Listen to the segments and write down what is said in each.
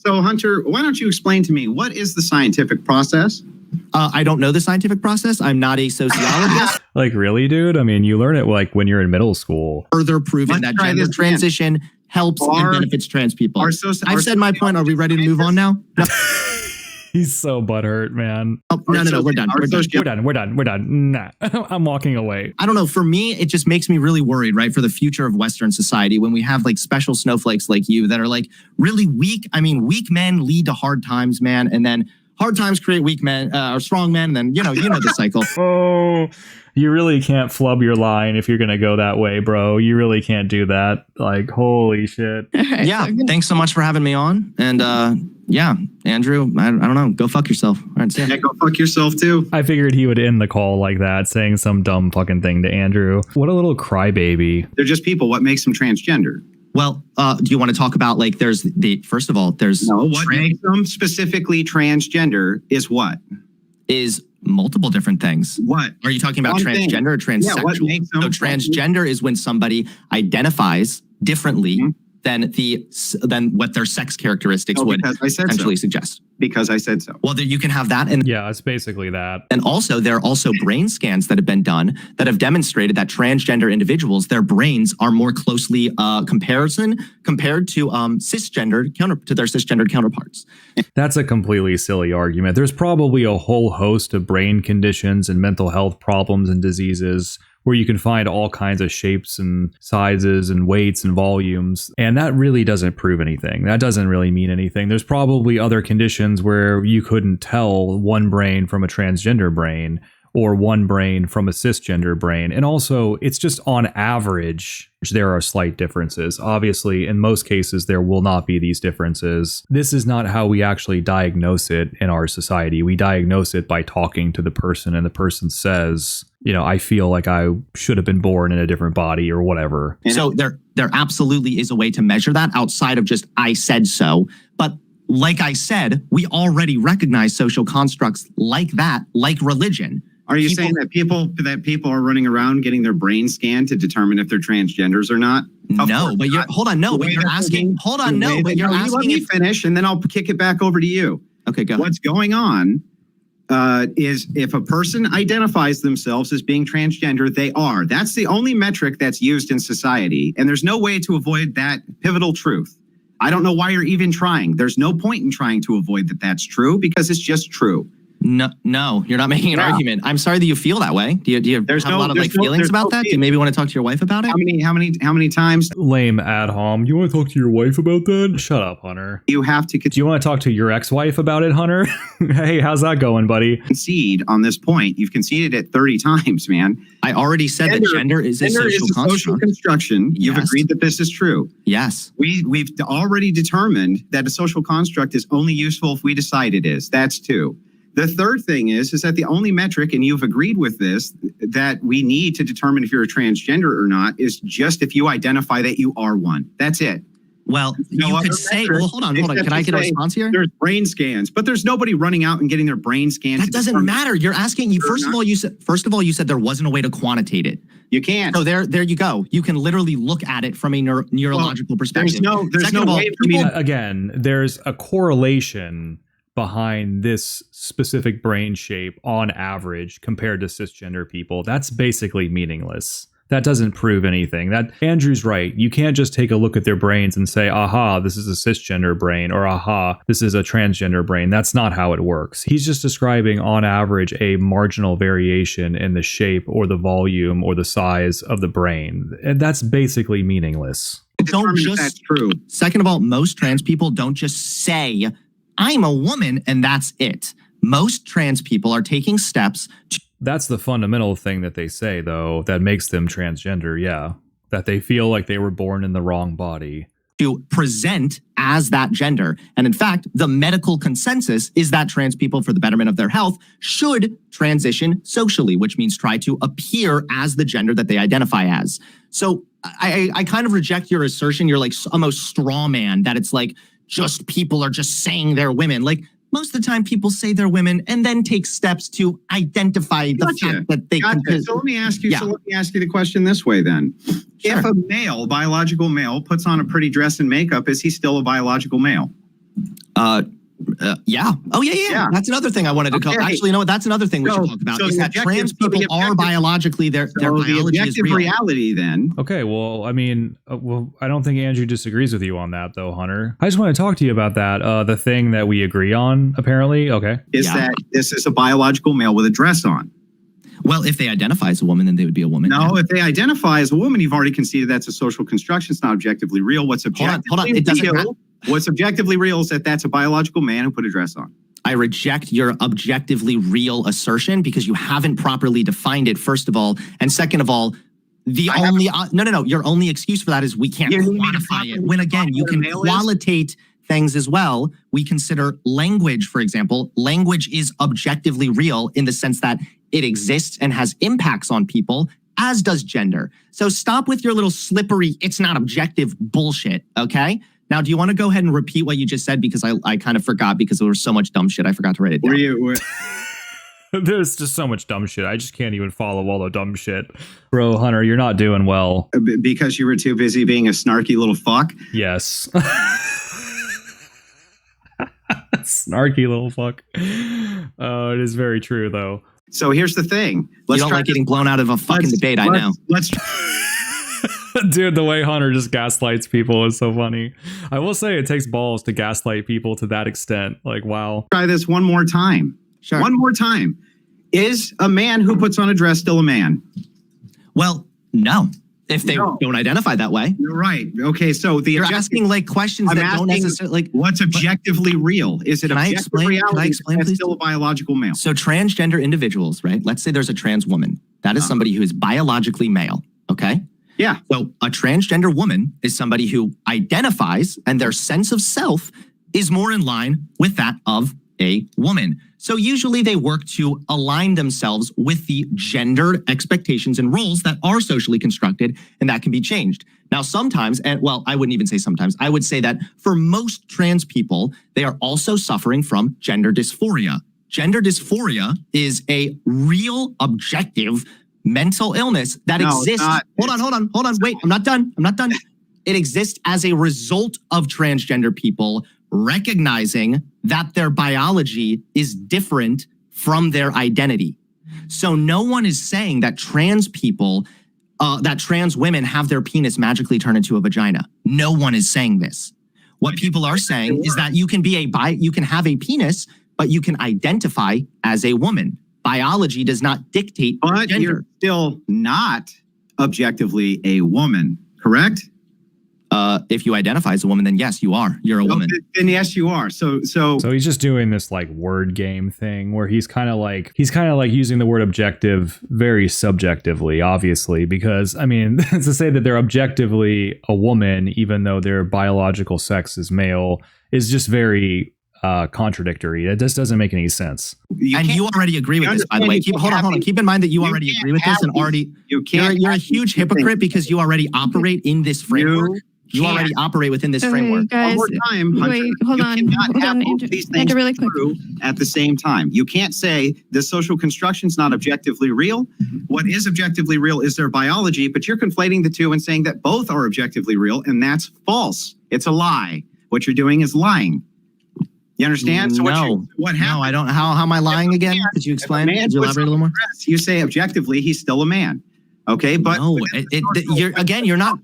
So, Hunter, why don't you explain to me, what is the scientific process? I don't know the scientific process. I'm not a sociologist. Like, really, dude? I mean, you learn it like when you're in middle school. Further proven that gender transition helps and benefits trans people. I've said my point. Are we ready to move on now? No. He's so butthurt, man. Oh, no, we're done. We're done. Nah, I'm walking away. I don't know. For me, it just makes me really worried, right? For the future of Western society, when we have like special snowflakes like you that are like really weak. I mean, weak men lead to hard times, man. And then hard times create weak men or strong men. And then, you know the cycle. Oh, you really can't flub your line if you're going to go that way, bro. You really can't do that. Like, holy shit. Yeah. Thanks so much for having me on. And yeah, Andrew, I don't know. Go fuck yourself. All right, yeah, go fuck yourself too. I figured he would end the call like that, saying some dumb fucking thing to Andrew. What a little crybaby. They're just people. What makes them transgender? Well, do you want to talk about like there's first of all, there's what makes them specifically transgender is what? Is multiple different things. What? Are you talking about transgender or transsexual? Yeah, what makes them transgender is when somebody identifies differently than what their sex characteristics would essentially suggest. Because I said so. Well, you can have that. And yeah, it's basically that. And also, there are also brain scans that have been done that have demonstrated that transgender individuals, their brains are more closely compared to their cisgendered counterparts. That's a completely silly argument. There's probably a whole host of brain conditions and mental health problems and diseases where you can find all kinds of shapes and sizes and weights and volumes. And that really doesn't prove anything. That doesn't really mean anything. There's probably other conditions where you couldn't tell one brain from a transgender brain or one brain from a cisgender brain. And also, it's just on average, there are slight differences. Obviously, in most cases, there will not be these differences. This is not how we actually diagnose it in our society. We diagnose it by talking to the person, and the person says, you know, I feel like I should have been born in a different body or whatever. So there absolutely is a way to measure that outside of just I said so. But like I said, we already recognize social constructs like that, like religion. Are you saying that people are running around getting their brain scanned to determine if they're transgenders or not? No, but you're hold on. No, but you're asking. Hold on. No, but you're asking. Let me finish, and then I'll kick it back over to you. Okay, go. What's going on is if a person identifies themselves as being transgender, they are. That's the only metric that's used in society, and there's no way to avoid that pivotal truth. I don't know why you're even trying. There's no point in trying to avoid that that's true because it's just true. No, you're not making an argument. I'm sorry that you feel that way. Do you have a lot of feelings about that? Do you maybe want to talk to your wife about it? How many times? Lame ad hom. You want to talk to your wife about that? Shut up, Hunter. You have to. Do you want to talk to your ex-wife about it, Hunter? Hey, how's that going, buddy? Concede on this point. You've conceded it 30 times, man. I already said that gender is a social construction. You've agreed that this is true. Yes. We've already determined that a social construct is only useful if we decide it is. That's two. The third thing is that the only metric, and you've agreed with this, that we need to determine if you're a transgender or not is just if you identify that you are one. That's it. Well, you could say, well, hold on. Can I get a response here? There's brain scans, but there's nobody running out and getting their brain scans. That doesn't matter. You're asking you. First of all, you said there wasn't a way to quantitate it. You can't. So there you go. You can literally look at it from a neurological perspective. There's no way for me to. Again, there's a correlation behind this specific brain shape on average compared to cisgender people. That's basically meaningless. That doesn't prove anything. That Andrew's right. You can't just take a look at their brains and say, aha, this is a cisgender brain, or aha, this is a transgender brain. That's not how it works. He's just describing on average a marginal variation in the shape or the volume or the size of the brain. And that's basically meaningless. That's true. Second of all, most trans people don't just say, I'm a woman, and that's it. Most trans people are taking steps to. That's the fundamental thing that they say, though, that makes them transgender, yeah. That they feel like they were born in the wrong body. To present as that gender. And in fact, the medical consensus is that trans people, for the betterment of their health, should transition socially, which means try to appear as the gender that they identify as. So I kind of reject your assertion. You're like almost straw man that it's like, just people are just saying they're women. Like most of the time people say they're women and then take steps to identify the fact that they can. So let me ask you the question this way then. Sure. If a biological male puts on a pretty dress and makeup, is he still a biological male? Yeah. Oh, yeah. That's another thing I wanted to cover. Actually, you know what? That's another thing we should talk about is that trans people are biologically, their biology is real. Reality then. Okay, well, I mean, I don't think Andrew disagrees with you on that, though, Hunter. I just want to talk to you about that. The thing that we agree on, apparently. Okay. Is that this is a biological male with a dress on. Well, if they identify as a woman, then they would be a woman. No, if they identify as a woman, you've already conceded that's a social construction. It's not objectively real. What's objectively real? What's objectively real is that that's a biological man who put a dress on. I reject your objectively real assertion because you haven't properly defined it, first of all. And second of all, your only excuse for that is we can't quantify it. When again, you can qualitate things as well. We consider language, for example. Language is objectively real in the sense that it exists and has impacts on people, as does gender. So stop with your little slippery, it's not objective bullshit, okay? Now, do you want to go ahead and repeat what you just said? Because I kind of forgot because there was so much dumb shit. I forgot to write it down. There's just so much dumb shit. I just can't even follow all the dumb shit. Bro, Hunter, you're not doing well. Because you were too busy being a snarky little fuck? Yes. Snarky little fuck. It is very true, though. So here's the thing. You don't like getting blown out of a fucking debate, I know. Dude, the way Hunter just gaslights people is so funny. I will say it takes balls to gaslight people to that extent. Like, wow. Try this one more time. Sure. One more time. Is a man who puts on a dress still a man? Well, no. If they don't identify that way. You're right. Okay, so you're asking like questions that don't necessarily like what's objectively real? Is it objective reality? Can I explain, that's please? Still a biological male. So transgender individuals, right? Let's say there's a trans woman. That is somebody who is biologically male. Okay. Yeah. So a transgender woman is somebody who identifies and their sense of self is more in line with that of a woman. So usually they work to align themselves with the gendered expectations and roles that are socially constructed, and that can be changed. Now, sometimes, and well, I wouldn't even say sometimes, I would say that for most trans people, they are also suffering from gender dysphoria. Gender dysphoria is a real objective mental illness that exists. Hold on. Wait, I'm not done. It exists as a result of transgender people recognizing that their biology is different from their identity. So no one is saying that trans people, that trans women have their penis magically turn into a vagina. No one is saying this. What people are saying is that you can have a penis, but you can identify as a woman. Biology does not dictate gender. But you're still not objectively a woman, correct? If you identify as a woman, then yes, you are. You're a woman. Then yes, you are. So he's just doing this like word game thing where he's kind of like using the word objective very subjectively, obviously, because I mean, to say that they're objectively a woman, even though their biological sex is male, is just very contradictory. It just doesn't make any sense. You already agree with this, by the way. Hold on. Keep in mind that you already agree with this, and already you're a huge hypocrite because you already operate in this framework. You already operate within this framework. One Guys, more time, Hunter, wait, hold on. You cannot have Andrew, both these things really quick. true at the same time. You can't say the social construction is not objectively real. What is objectively real is their biology, but you're conflating the two and saying that both are objectively real, and that's false. It's a lie. What you're doing is lying. You understand? So what happened? No, I don't. How am I lying again? Could you explain? Could you elaborate a little more? You say objectively, he's still a man. Okay, but no, you're not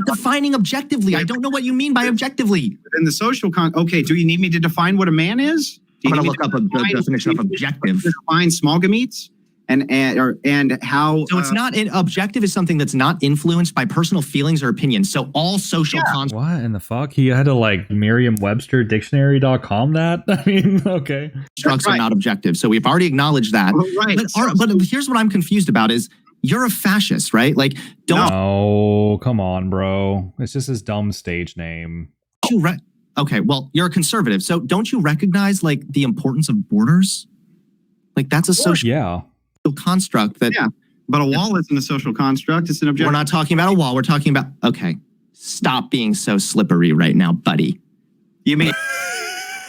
defining objectively. I don't know what you mean by objectively. In the social okay, do you need me to define what a man is? I'm going to look up a definition of objective. Define small gametes and how. So it's not objective is something that's not influenced by personal feelings or opinions. So all social constructs. What in the fuck? He had to like Merriam-Webster dictionary.com that? I mean, okay. Constructs are not objective. So we've already acknowledged that. Right. But here's what I'm confused about is you're a fascist, right? Like, don't. Oh, come on, bro. It's just his dumb stage name. Okay, well, you're a conservative. So don't you recognize like the importance of borders? Like that's a social construct that. Yeah, but a wall isn't a social construct. It's an objective. We're not talking about a wall. We're talking about. Okay, stop being so slippery right now, buddy. You mean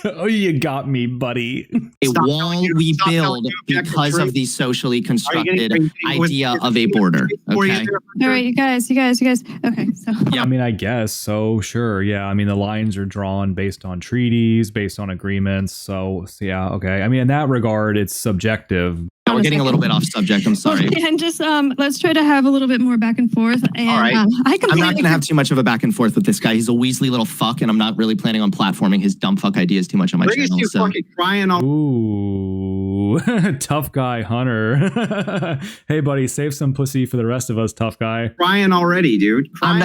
Oh, you got me, buddy. A Stop wall telling you- we stop telling build you objective because truth. of the socially Are you constructed getting crazy with- idea of a border. for you Okay. there? All right, you guys. Okay, so Yeah, I mean, I guess so. Sure. Yeah. I mean, the lines are drawn based on treaties, based on agreements. So yeah. Okay. I mean, in that regard, it's subjective. We're getting a little bit off subject. I'm sorry. And just let's try to have a little bit more back and forth. And All right. I I'm completely not going to have too much of a back and forth with this guy. He's a Weasley little fuck, and I'm not really planning on platforming his dumb fuck ideas too much on my Look at channel. you So. fucking crying all. Ooh, tough guy Hunter. Hey, buddy, save some pussy for the rest of us, tough guy. Crying already, dude. I'm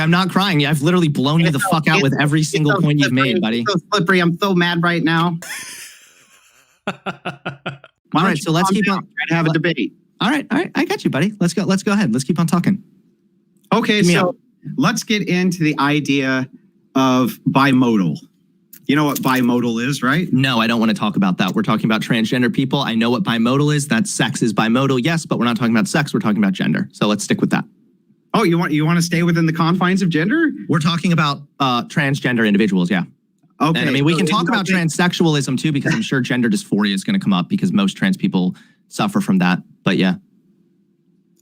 not crying. I've literally blown you the fuck out with every single point you've made, buddy. So slippery. I'm so mad right now. All right, so let's keep on. Try to have a debate. All right. I got you, buddy. Let's go ahead. Let's keep on talking. Okay, Give me so let's get into the idea of bimodal. You know what bimodal is, right? No, I don't want to talk about that. We're talking about transgender people. I know what bimodal is. That sex is bimodal, yes, but we're not talking about sex. We're talking about gender. So let's stick with that. Oh, you want to stay within the confines of gender? We're talking about transgender individuals, yeah. Okay. And I mean, we so can talk it's about okay. transsexualism too, because I'm sure gender dysphoria is going to come up because most trans people suffer from that. But yeah.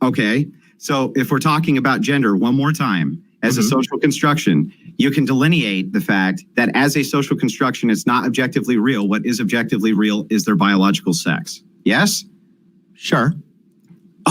Okay. So if we're talking about gender one more time as a social construction, you can delineate the fact that as a social construction, it's not objectively real. What is objectively real is their biological sex. Yes? Sure.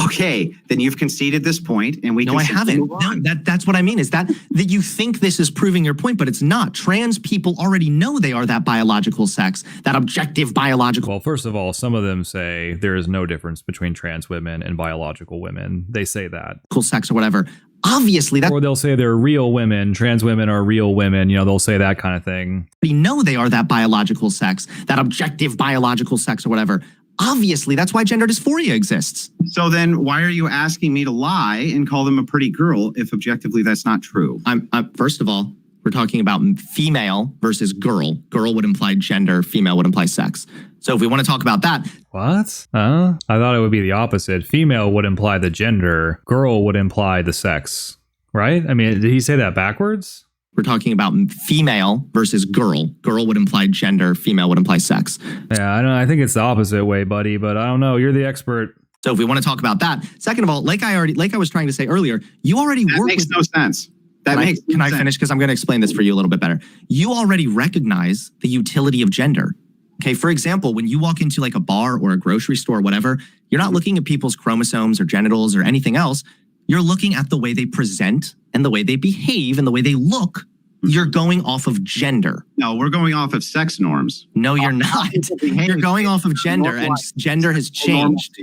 Okay. Then you've conceded this point, and we No, can I haven't. move No, on. that's what I mean is that you think this is proving your point, but it's not. Trans people already know they are that biological sex, that objective biological. Well, first of all, some of them say there is no difference between trans women and biological women. They say that. Sex or whatever. Obviously, that Or they'll say they're real women. Trans women are real women. You know, they'll say that kind of thing. we know they are that biological sex, that objective biological sex or whatever. Obviously, that's why gender dysphoria exists. So then why are you asking me to lie and call them a pretty girl if objectively that's not true? I'm first of all, we're talking about female versus girl. Girl would imply gender, female would imply sex. So if we want to talk about that, What? I thought it would be the opposite. Female would imply the gender. Girl would imply the sex. Right? I mean, did he say that backwards? we're talking about female versus girl. Girl would imply gender, female would imply sex. Yeah, I don't know. I think it's the opposite way, buddy, but I don't know. You're the expert. So if we want to talk about that, second of all, like I was trying to say earlier, you already That work makes with. no sense. That makes no Can I sense. finish? Because I'm going to explain this for you a little bit better. You already recognize the utility of gender. Okay, for example, when you walk into like a bar or a grocery store, or whatever, you're not looking at people's chromosomes or genitals or anything else. You're looking at the way they present and the way they behave and the way they look. You're going off of gender. No, we're going off of sex norms. No, you're not. You're going off of gender, and gender has changed.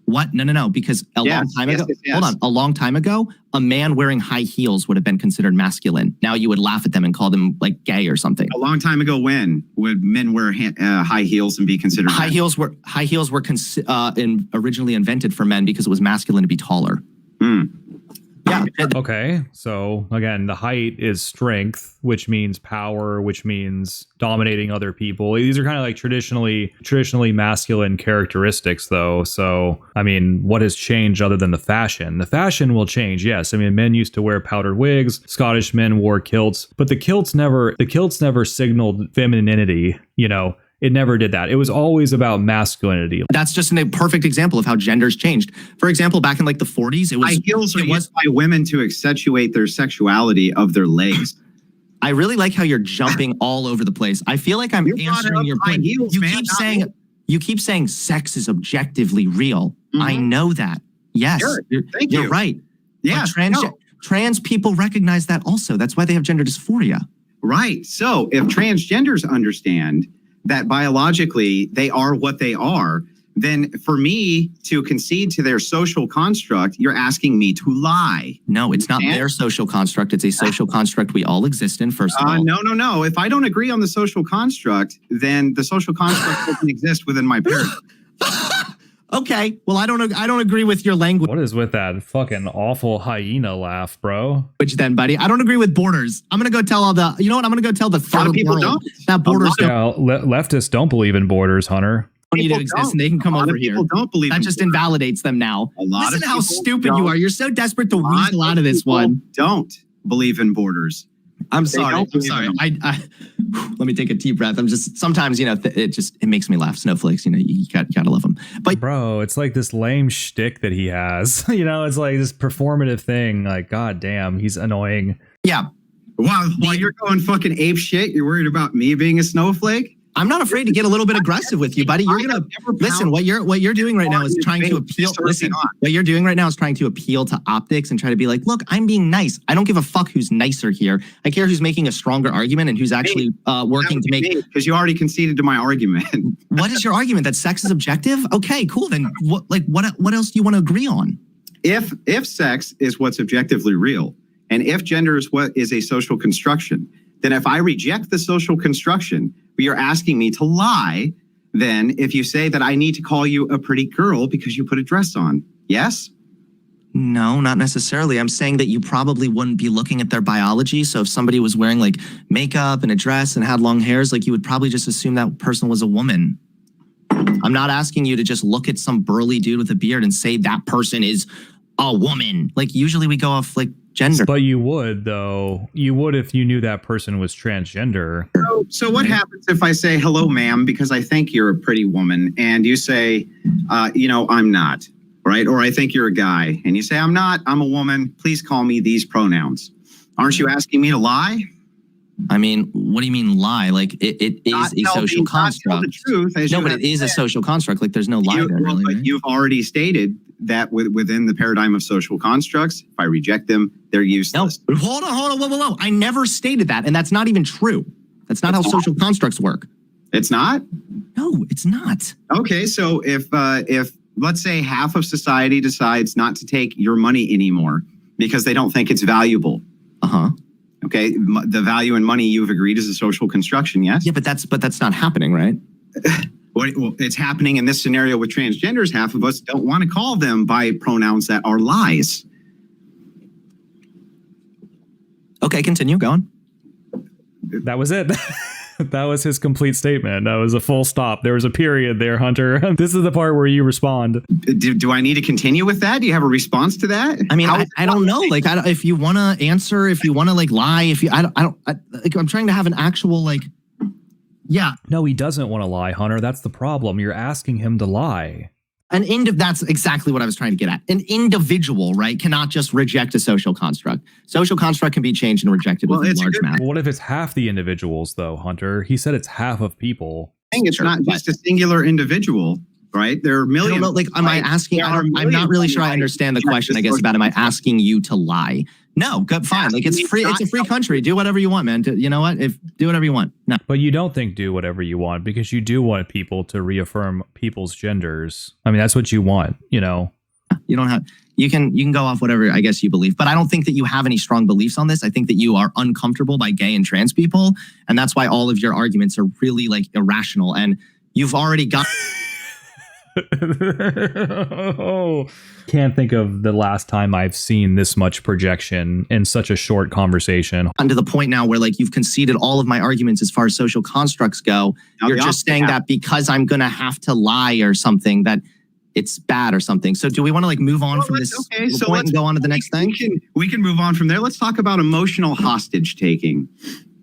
What? No. Because a long time ago, hold on, a long time ago, a man wearing high heels would have been considered masculine. Now you would laugh at them and call them like gay or something. A long time ago, when would men wear high heels and be considered? High heels were originally invented for men because it was masculine to be taller. Yeah. Okay, so again, the height is strength, which means power, which means dominating other people. These are kind of like traditionally masculine characteristics, though. So, I mean, what has changed other than the fashion? The fashion will change, yes. I mean, men used to wear powdered wigs. Scottish men wore kilts, but the kilts never signaled femininity. You know, it never did that. It was always about masculinity. That's just a perfect example of how gender's changed. For example, back in like the 40s, it was High heels are used by women to accentuate their sexuality of their legs. I really like how you're jumping all over the place. I feel like I'm You brought answering up your high point. heels, man, not me. You keep saying sex is objectively real. I know that. Yes, Sure. Thank you're you. right. Yeah, But trans people recognize that also. That's why they have gender dysphoria. right. So if transgenders understand that biologically they are what they are, then for me to concede to their social construct, you're asking me to lie. No, it's not their social construct. It's a social construct we all exist in, first of all. No. If I don't agree on the social construct, then the social construct doesn't exist within my paradigm. Okay. Well, I don't agree with your language What is with that fucking awful hyena laugh, bro? then, buddy. I don't agree with borders. I'm going to go tell all the, you know what? I'm going to go tell the A lot of third people world don't. that borders don't Yeah, leftists don't believe in borders, Hunter. need to People exist don't. and they can come A lot over of here. people don't believe That in just borders. invalidates them now. A lot Listen of how people stupid you don't. are. You're so desperate to A lot weasel out of this people one. Don't believe in borders. I'm sorry. don't I'm sorry. Let me take a deep breath. I'm just sometimes, it makes me laugh. Snowflakes, you gotta love them. But Bro, it's like this lame shtick that he has. It's like this performative thing. Like, god damn, he's annoying. yeah, While you're going fucking ape shit, you're worried about me being a snowflake? I'm not afraid to get a little bit aggressive with you, buddy. You're gonna listen. What you're doing right now is trying to appeal. Listen, what you're doing right now is trying to appeal to optics and try to be like, look, I'm being nice. I don't give a fuck who's nicer here. I care who's making a stronger argument and who's actually working to make. Because you already conceded to my argument. What is your argument? That sex is objective? Okay, cool. Then what else do you want to agree on? If sex is what's objectively real, and if gender is what is a social construction, then if I reject the social construction, but you're asking me to lie, then if you say that I need to call you a pretty girl because you put a dress on, yes? No, not necessarily. I'm saying that you probably wouldn't be looking at their biology. So if somebody was wearing like makeup and a dress and had long hairs, like you would probably just assume that person was a woman. I'm not asking you to just look at some burly dude with a beard and say that person is a woman. Like usually we go off like gender. But you would, though. You would if you knew that person was transgender. So what happens if I say, hello, ma'am, because I think you're a pretty woman, and you say, I'm not, right? Or I think you're a guy, and you say, I'm not, I'm a woman. Please call me these pronouns. Aren't you asking me to lie? I mean, what do you mean lie? Like it is a social construct. The truth, no, but it is a social construct. Like there's no lie there, really. But right? you've already stated that within the paradigm of social constructs, if I reject them, they're useless. No, hold on, whoa. I never stated that, and that's not even true. That's not how social constructs work. It's not? No, it's not. Okay, so if let's say half of society decides not to take your money anymore because they don't think it's valuable. Uh-huh. Okay, the value in money you've agreed is a social construction, yes? Yeah, but that's not happening, right? Well, it's happening in this scenario with transgenders. Half of us don't want to call them by pronouns that are lies. Okay, continue. Go on. That was it. That was his complete statement. That was a full stop. There was a period there, Hunter. This is the part where you respond. Do I need to continue with that? Do you have a response to that? I mean, I don't know. Like, if you want to answer, if you want to like lie, I'm trying to have an actual like. Yeah. No, he doesn't want to lie, Hunter. That's the problem. You're asking him to lie. That's exactly what I was trying to get at. An individual, right, cannot just reject a social construct. Social construct can be changed and rejected with a large mass. What if it's half the individuals, though, Hunter? He said it's half of people. It's not just a singular individual, right? There are millions. I don't know, like, am I asking? I'm not really sure I understand the question, I guess, about am I asking you to lie? No, good, fine. Like, it's free. It's a free country. Do whatever you want, man. You know what? Do whatever you want. No. But you don't think do whatever you want because you do want people to reaffirm people's genders. I mean, that's what you want, You don't have. You can go off whatever I guess you believe, but I don't think that you have any strong beliefs on this. I think that you are uncomfortable by gay and trans people, and that's why all of your arguments are really like irrational. And you've already got. Can't think of the last time I've seen this much projection in such a short conversation. And to the point now where like you've conceded all of my arguments as far as social constructs go. Now, you're just saying that because I'm going to have to lie or something that it's bad or something. So do we want to like move on from this point and go on to the next thing? We can move on from there. Let's talk about emotional hostage taking.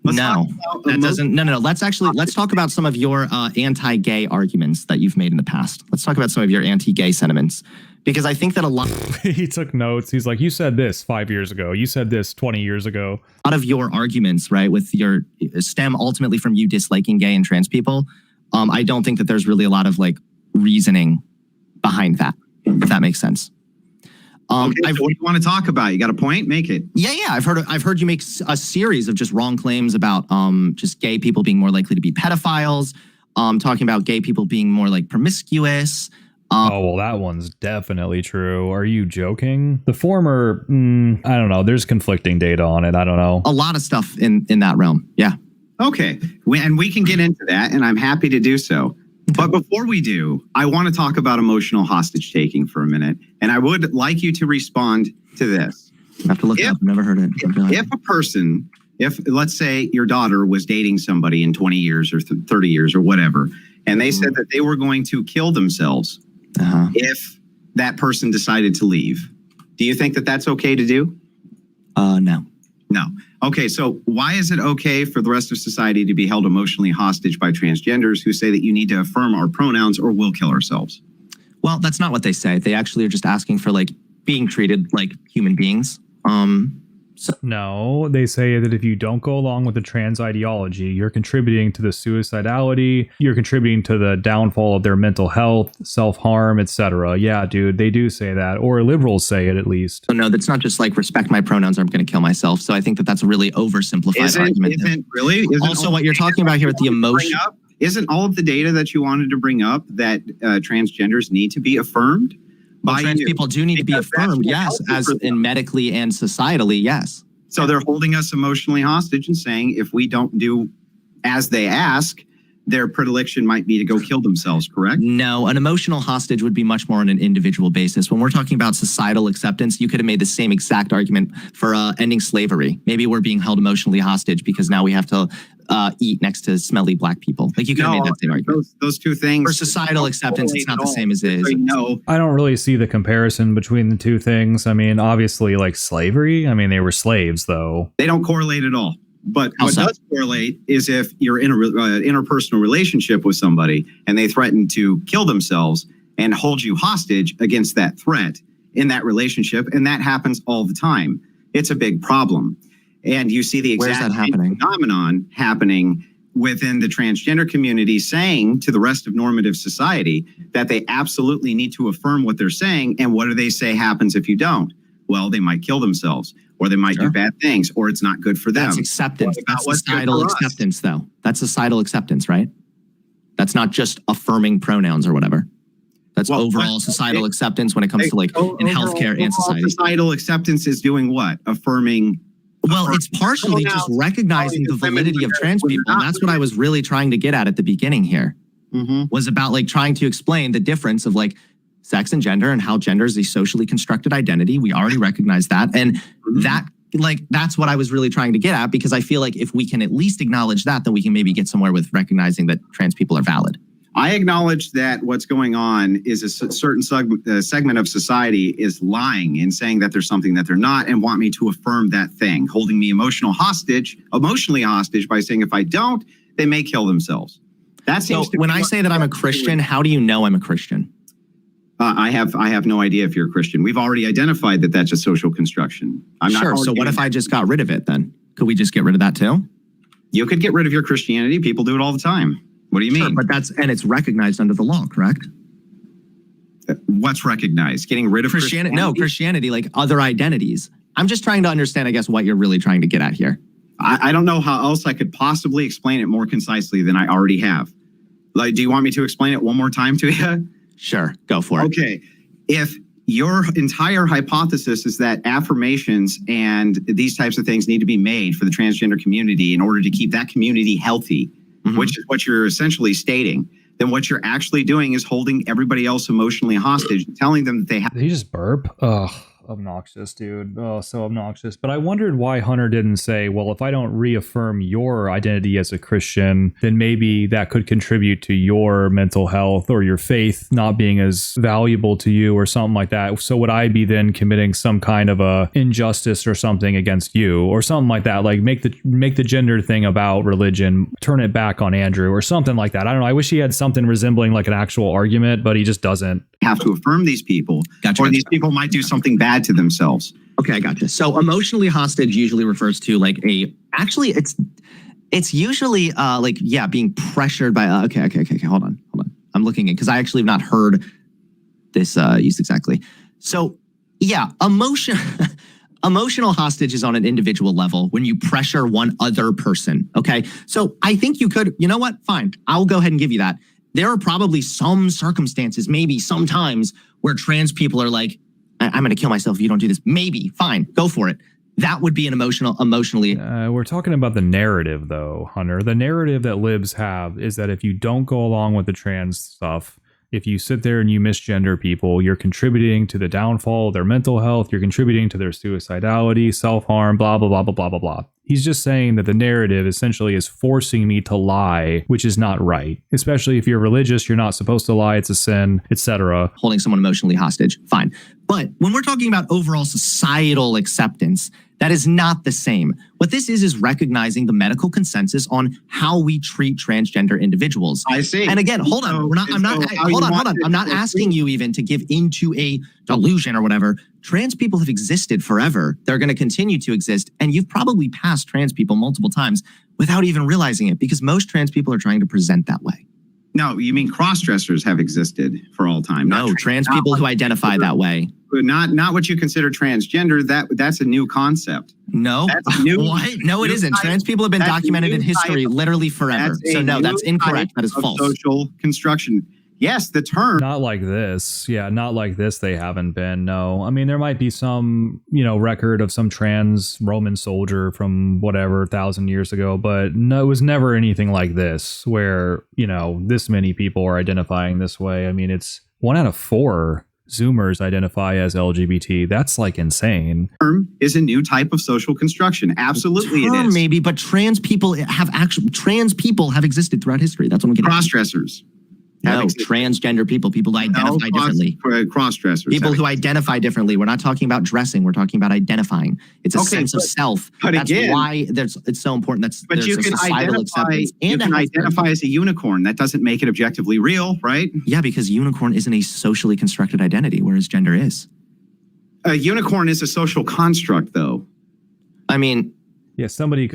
No. Let's talk about some of your anti-gay arguments that you've made in the past. Let's talk about some of your anti-gay sentiments. Because I think that a lot... He took notes. He's like, you said this 5 years ago. You said this 20 years ago. A lot of your arguments, right, with your stem ultimately from you disliking gay and trans people. I don't think that there's really a lot of like reasoning behind that, if that makes sense. Okay, so what do you want to talk about? You got a point? Make it. Yeah. I've heard you make a series of just wrong claims about just gay people being more likely to be pedophiles, talking about gay people being more like promiscuous. Well, that one's definitely true. Are you joking? The former, I don't know. There's conflicting data on it. I don't know. A lot of stuff in that realm. Yeah. Okay. And we can get into that, and I'm happy to do so. But before we do, I want to talk about emotional hostage taking for a minute. And I would like you to respond to this. I have to look it up. I've never heard it. If let's say your daughter was dating somebody in 20 years or 30 years or whatever, and they said that they were going to kill themselves if that person decided to leave, do you think that that's okay to do? No. No. Okay, so why is it okay for the rest of society to be held emotionally hostage by transgenders who say that you need to affirm our pronouns or we'll kill ourselves? Well, that's not what they say. They actually are just asking for like being treated like human beings. No, they say that if you don't go along with the trans ideology, you're contributing to the suicidality, you're contributing to the downfall of their mental health, self-harm, etc. Yeah, dude, they do say that, or liberals say it at least. So no, that's not just like respect my pronouns or I'm going to kill myself. So I think that that's a really oversimplified argument. Also, what you're talking about here with the emotion. Isn't all of the data that you wanted to bring up that transgenders need to be affirmed? Well, trans people do need to be affirmed, yes, as in medically and societally, yes. So they're holding us emotionally hostage and saying if we don't do as they ask, their predilection might be to go kill themselves, correct? No, an emotional hostage would be much more on an individual basis. When we're talking about societal acceptance, you could have made the same exact argument for ending slavery. Maybe we're being held emotionally hostage because now we have to eat next to smelly black people. Like you could have made that same argument. Those two things. For societal acceptance, it's not the same as it is. No. I don't really see the comparison between the two things. I mean, obviously, like slavery, I mean, they were slaves, though. They don't correlate at all. But what does correlate is if you're in an interpersonal relationship with somebody and they threaten to kill themselves and hold you hostage against that threat in that relationship, and that happens all the time. It's a big problem. And you see the exact phenomenon happening within the transgender community saying to the rest of normative society that they absolutely need to affirm what they're saying. And what do they say happens if you don't? Well, they might kill themselves or they might do bad things or it's not good for them. That's acceptance. That's societal acceptance, though. That's societal acceptance, right? That's not just affirming pronouns or whatever. That's overall societal acceptance when it comes to like in healthcare and society. Societal acceptance is doing what? Affirming. Well, it's partially just recognizing the validity of trans people. And that's what I was really trying to get at the beginning here. Was about like trying to explain the difference of like sex and gender and how gender is a socially constructed identity. We already recognize that. And that like that's what I was really trying to get at, because I feel like if we can at least acknowledge that, then we can maybe get somewhere with recognizing that trans people are valid. I acknowledge that what's going on is a certain segment of society is lying and saying that there's something that they're not and want me to affirm that thing, holding me emotionally hostage by saying if I don't, they may kill themselves. That seems so when I say that I'm a Christian, how do you know I'm a Christian? I have no idea if you're a Christian. We've already identified that that's a social construction. I'm not. Sure. So what if I just got rid of it then? Could we just get rid of that too? You could get rid of your Christianity. People do it all the time. What do you mean? But it's recognized under the law, correct? What's recognized? Getting rid of Christianity? No, Christianity, like other identities. I'm just trying to understand, I guess, what you're really trying to get at here. I don't know how else I could possibly explain it more concisely than I already have. Like, do you want me to explain it one more time to you? Sure, go for it. Okay. If your entire hypothesis is that affirmations and these types of things need to be made for the transgender community in order to keep that community healthy, which is what you're essentially stating, then what you're actually doing is holding everybody else emotionally hostage, telling them that they have. Did he just burp? Ugh, obnoxious, dude. Oh, so obnoxious. But I wondered why Hunter didn't say, well, if I don't reaffirm your identity as a Christian, then maybe that could contribute to your mental health or your faith not being as valuable to you or something like that. So would I be then committing some kind of a injustice or something against you or something like that? Like make the gender thing about religion, turn it back on Andrew or something like that. I don't know. I wish he had something resembling like an actual argument, but he just doesn't. Have to affirm these people, these people might do something bad to themselves. Okay, I gotcha. So emotionally hostage usually refers to like it's usually being pressured by okay, hold on. I'm looking in because I actually have not heard this used exactly. So yeah, emotional hostage is on an individual level when you pressure one other person. Okay, so I think you could, you know what? Fine, I'll go ahead and give you that. There are probably some circumstances, maybe sometimes, where trans people are like, I'm going to kill myself if you don't do this. Maybe. Fine. Go for it. That would be an emotionally. We're talking about the narrative, though, Hunter. The narrative that libs have is that if you don't go along with the trans stuff, if you sit there and you misgender people, you're contributing to the downfall of their mental health. You're contributing to their suicidality, self-harm, blah, blah, blah, blah, blah, blah, blah. He's just saying that the narrative essentially is forcing me to lie, which is not right. Especially if you're religious, you're not supposed to lie. It's a sin, etc. Holding someone emotionally hostage. Fine. But when we're talking about overall societal acceptance, That is not the same. What this is recognizing the medical consensus on how we treat transgender individuals. I see. And again, hold on. Hold on. I'm not asking you even to give into a delusion or whatever. Trans people have existed forever. They're going to continue to exist. And you've probably passed trans people multiple times without even realizing it, because most trans people are trying to present that way. No, you mean cross-dressers have existed for all time. No, trans people who identify that way. Not what you consider transgender. That's a new concept. No. That's new. What? No, it isn't. Trans people have been documented in history literally forever. So no, that's incorrect. That is false. Social construction. Yes, the term. Not like this. Yeah, not like this. They haven't been. No. I mean, there might be some, record of some trans Roman soldier from whatever 1,000 years ago, but no, it was never anything like this where, this many people are identifying this way. I mean, it's 1 out of 4 Zoomers identify as LGBT. That's like insane. Term is a new type of social construction. Absolutely, it is. Maybe, but trans people have existed throughout history. That's what I'm getting. Cross-dressers. No, transgender people who identify differently. Cross-dressers. People who identify differently. We're not talking about dressing. We're talking about identifying. It's a sense of self. But that's again, why it's so important. But you can identify as a unicorn. That doesn't make it objectively real, right? Yeah, because unicorn isn't a socially constructed identity, whereas gender is. A unicorn is a social construct, though. I mean... Yeah,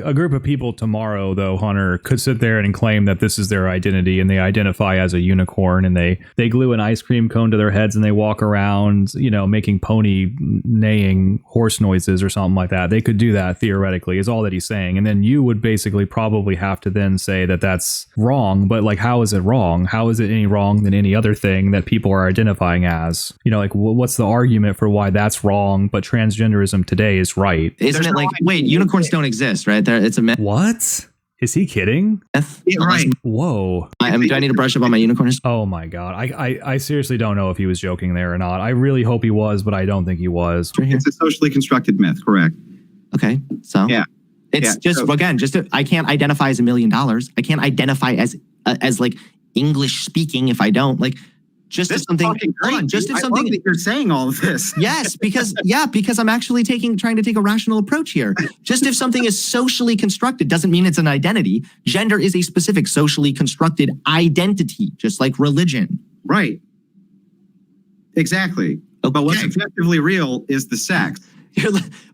a group of people tomorrow, though, Hunter, could sit there and claim that this is their identity and they identify as a unicorn and they glue an ice cream cone to their heads and they walk around, making pony neighing horse noises or something like that. They could do that theoretically, is all that he's saying. And then you would basically probably have to then say that that's wrong. But like, how is it wrong? How is it any wrong than any other thing that people are identifying as? What's the argument for why that's wrong, but transgenderism today is right? Isn't it like, wait, unicorns don't exist, right? It's a myth. What? Is he kidding? Yeah, right. Whoa. Do I need to brush up on my unicorn history? Oh my God. I seriously don't know if he was joking there or not. I really hope he was, but I don't think he was. It's a socially constructed myth, correct? Okay, so yeah. It's I can't identify as $1 million. I can't identify as like English speaking if I don't like. Just if something. Hold on. Just if something. I love that you're saying all of this. Yes, because I'm actually trying to take a rational approach here. Just if something is socially constructed doesn't mean it's an identity. Gender is a specific socially constructed identity, just like religion. Right. Exactly. Okay. But what's objectively real is the sex.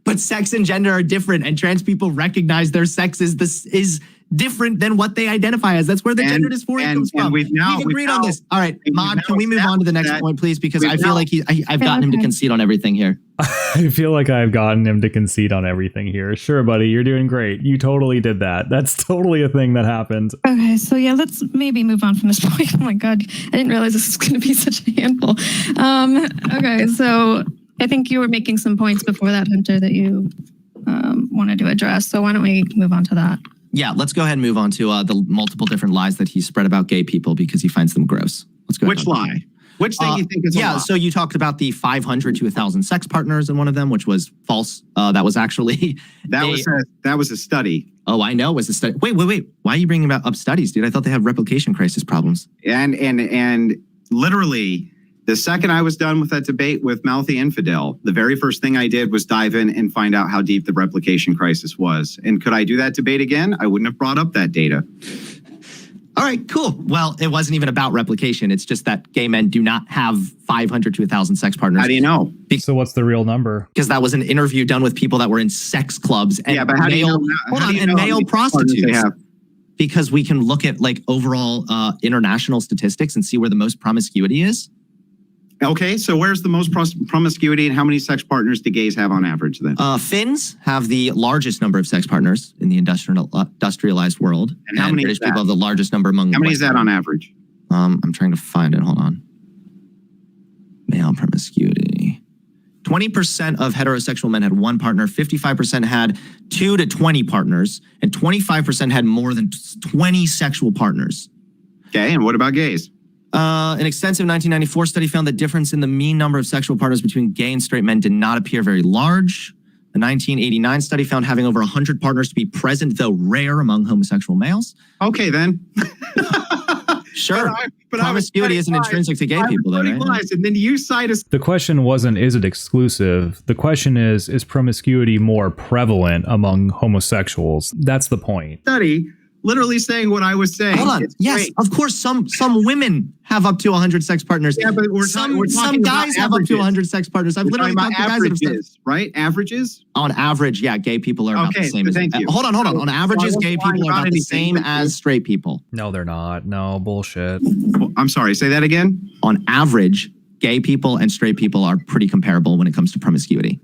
But sex and gender are different, and trans people recognize their sex is different than what they identify as. That's where the gender dysphoria comes from. We've agreed on this. All right, Mod, can we move on to the next point, please? Because I feel like I've gotten him to concede on everything here. I feel like I've gotten him to concede on everything here. Sure, buddy, you're doing great. You totally did that. That's totally a thing that happened. Okay, so yeah, let's maybe move on from this point. Oh my God, I didn't realize this was going to be such a handful. Okay, so I think you were making some points before that, Hunter, that you wanted to address. So why don't we move on to that? Yeah, let's go ahead and move on to the multiple different lies that he spread about gay people because he finds them gross. Let's go. Which lie? Which thing you think is a lie? So you talked about the 500 to 1,000 sex partners in one of them, which was false. That was actually that was a study. Oh, I know, it was a study. Wait. Why are you bringing up studies, dude? I thought they had replication crisis problems. And literally, the second I was done with that debate with Mouthy Infidel, the very first thing I did was dive in and find out how deep the replication crisis was. And could I do that debate again? I wouldn't have brought up that data. All right, cool. Well, it wasn't even about replication. It's just that gay men do not have 500 to 1,000 sex partners. How do you know? So what's the real number? Because that was an interview done with people that were in sex clubs and but how do you know male prostitutes. Because we can look at like overall international statistics and see where the most promiscuity is. Okay, so where's the most promiscuity and how many sex partners do gays have on average then? Finns have the largest number of sex partners in the industrialized world. And how many British people have the largest number among How many is that on average? I'm trying to find it. Hold on. Male promiscuity. 20% of heterosexual men had one partner, 55% had 2 to 20 partners, and 25% had more than 20 sexual partners. Okay, and what about gays? An extensive 1994 study found the difference in the mean number of sexual partners between gay and straight men did not appear very large. A 1989 study found having over 100 partners to be present, though rare, among homosexual males. Okay, then. Sure. promiscuity isn't intrinsic to gay people, though, right? Lies, and then you cite a The question wasn't, is it exclusive? The question is promiscuity more prevalent among homosexuals? That's the point. study literally saying what I was saying. Hold on. It's Yes, great. of course, some women have up to 100 sex partners. Yeah, but some talking about guys have up to 100 sex partners. I've We're literally talking talked about to guys that have averages, right? Averages? on average, yeah, gay people are about the Okay, same as thank you. Hold on. On averages, gay people are about the same as straight people. No, they're not. No, bullshit. I'm sorry, say that again? On average, gay people and straight people are pretty comparable when it comes to promiscuity.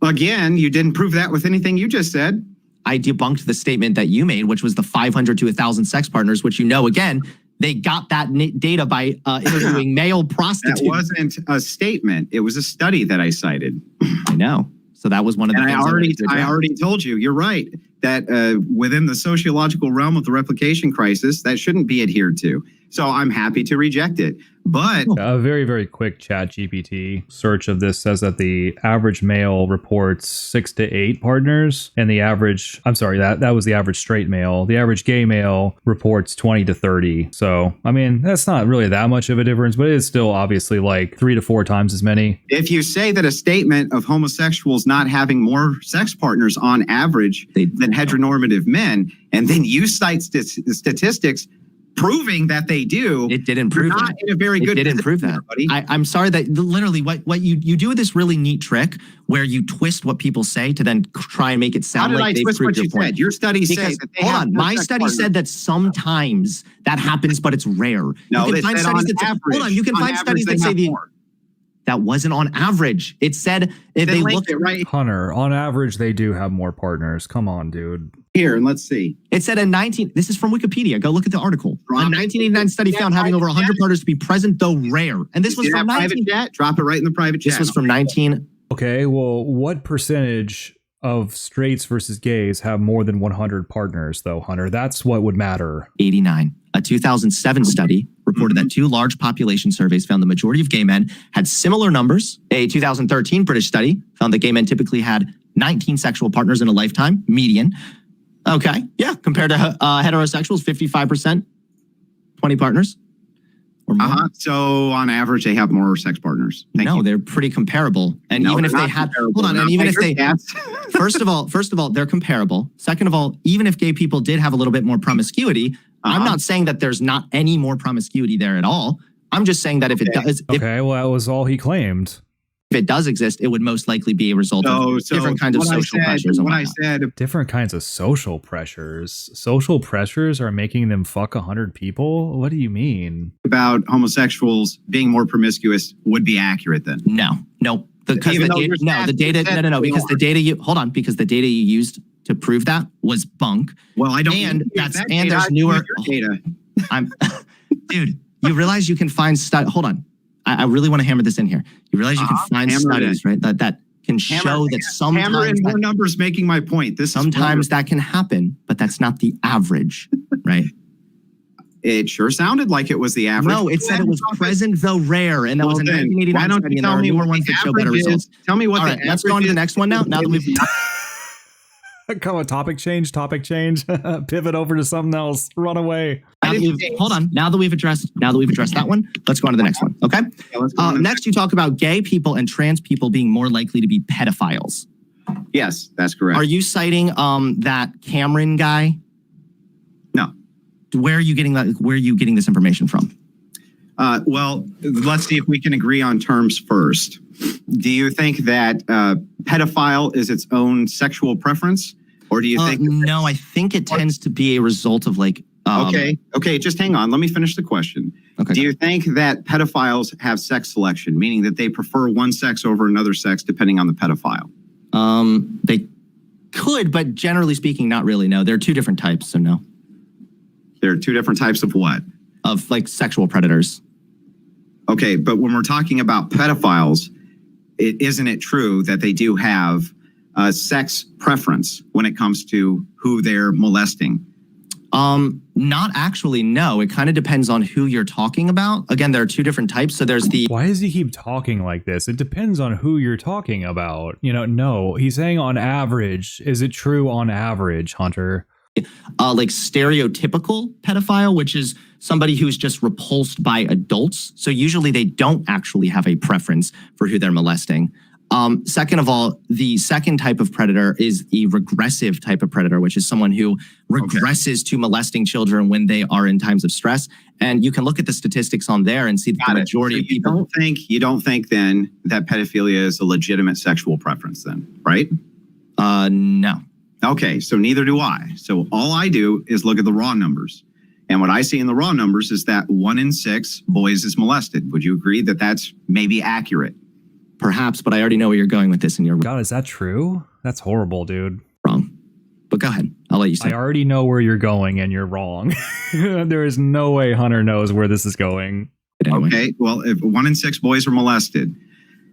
Again, you didn't prove that with anything you just said. I debunked the statement that you made, which was the 500 to 1,000 sex partners, which again, they got that data by interviewing male prostitutes. That wasn't a statement. It was a study that I cited. I know. So that was one of the And things I already told you, you're right, that within the sociological realm of the replication crisis, that shouldn't be adhered to. So I'm happy to reject it. But A very, very quick ChatGPT search of this says that the average male reports 6 to 8 partners, and the average, that was the average straight male. The average gay male reports 20 to 30. So, I mean, that's not really that much of a difference, but it is still obviously like 3 to 4 times as many. if you say that a statement of homosexuals not having more sex partners on average than heteronormative men, and then you cite statistics proving that they do, It didn't prove you're not that. in a very good It didn't prove position that. there, buddy. I'm sorry that literally what you do this really neat trick where you twist what people say to then try and make it How sound did like I they've twist proved what your you point. said? Your studies say Because, that they hold have on, more my sex study partners. said that sometimes that happens, but it's rare. No, you they can find said studies on that average. hold on, you can On find average, studies that they say have the more. that wasn't on average. It said if they linked looked it right Hunter, on average, they do have more partners. Come on, dude. here, and let's see. It said this is from Wikipedia. Go look at the article. Drop A it. 1989 study Yeah, found having over 100 private partners to be present, though rare. And this You was see from that private 19. chat? Drop it right in the private chat. This was from 19. Okay, well, what percentage of straights versus gays have more than 100 partners, though, Hunter? That's what would matter. 89. A 2007 study reported that 2 large population surveys found the majority of gay men had similar numbers. A 2013 British study found that gay men typically had 19 sexual partners in a lifetime, median. Okay, yeah, compared to heterosexuals, 55%, 20 partners or more. So on average, they have more sex partners. Thank you. They're pretty comparable. And No, even if they're they not had, comparable. hold on, They're and not even by if your they, stats. first of all, they're comparable. Second of all, even if gay people did have a little bit more promiscuity, I'm not saying that there's not any more promiscuity there at all. I'm just saying that if it does, Okay, well, that was all he claimed. if it does exist, it would most likely be a result of different kinds of what I social said- pressures. And What I whatnot. said, Different kinds of social pressures. Social pressures are making them fuck 100 people? What do you mean? about homosexuals being more promiscuous would be accurate then. No, because Even the though data, your no, stats the data, said no, they because are. the data you hold on, because the data you used to prove that was bunk. Well, I don't. And use that's- that and data. there's I newer- use your data. I'm, dude. You realize you can find hold on. I really want to hammer this in here. You realize you can find hammer it studies, right? That can show that Hammer sometimes in more numbers, making my point. sometimes that can happen, but that's not the average, right? It sure sounded like it was the average. No, it said it was present though rare, and that was a Well, then, 1989 why don't study, you and there tell are me newer what ones the that show better average is? results. Tell me what All the right, let's go on to the average next one now. Now that we've Come on, topic change. Pivot over to something else. Run away. hold on. Now that we've addressed that one, let's go on to the next one. Okay. Yeah, let's go on to the Next, you talk about gay people and trans people being more likely to be pedophiles. Yes, that's correct. Are you citing that Cameron guy? No. Where are you getting that? Where are you getting this information from? Well, let's see if we can agree on terms first. Do you think that pedophile is its own sexual preference? Or do you think... No, I think it tends to be a result of like... Okay, just hang on. Let me finish the question. Okay. Do you think that pedophiles have sex selection, meaning that they prefer one sex over another sex depending on the pedophile? They could, but generally speaking, not really. No, there are 2 different types, so no. There are 2 different types of what? Of like sexual predators. Okay, but when we're talking about pedophiles, isn't it true that they do have sex preference when it comes to who they're molesting? Not actually, no. It kind of depends on who you're talking about. Again, there are 2 different types. So there's the... Why does he keep talking like this? It depends on who you're talking about. No, he's saying on average. Is it true on average, Hunter? like stereotypical pedophile, which is somebody who's just repulsed by adults. So usually they don't actually have a preference for who they're molesting. Second of all, the second type of predator is a regressive type of predator, which is someone who regresses to molesting children when they are in times of stress. And you can look at the statistics on there and see that the majority of people you don't think then that pedophilia is a legitimate sexual preference then, right? No. Okay, so neither do I. So all I do is look at the raw numbers. And what I see in the raw numbers is that 1 in 6 boys is molested. Would you agree that that's maybe accurate? Perhaps, but I already know where you're going with this and you're God, is that true? That's horrible, dude. wrong. But go ahead. I'll let you say. I already know where you're going and you're wrong. There is no way Hunter knows where this is going. Anyway. Okay, well, if 1 in 6 boys are molested,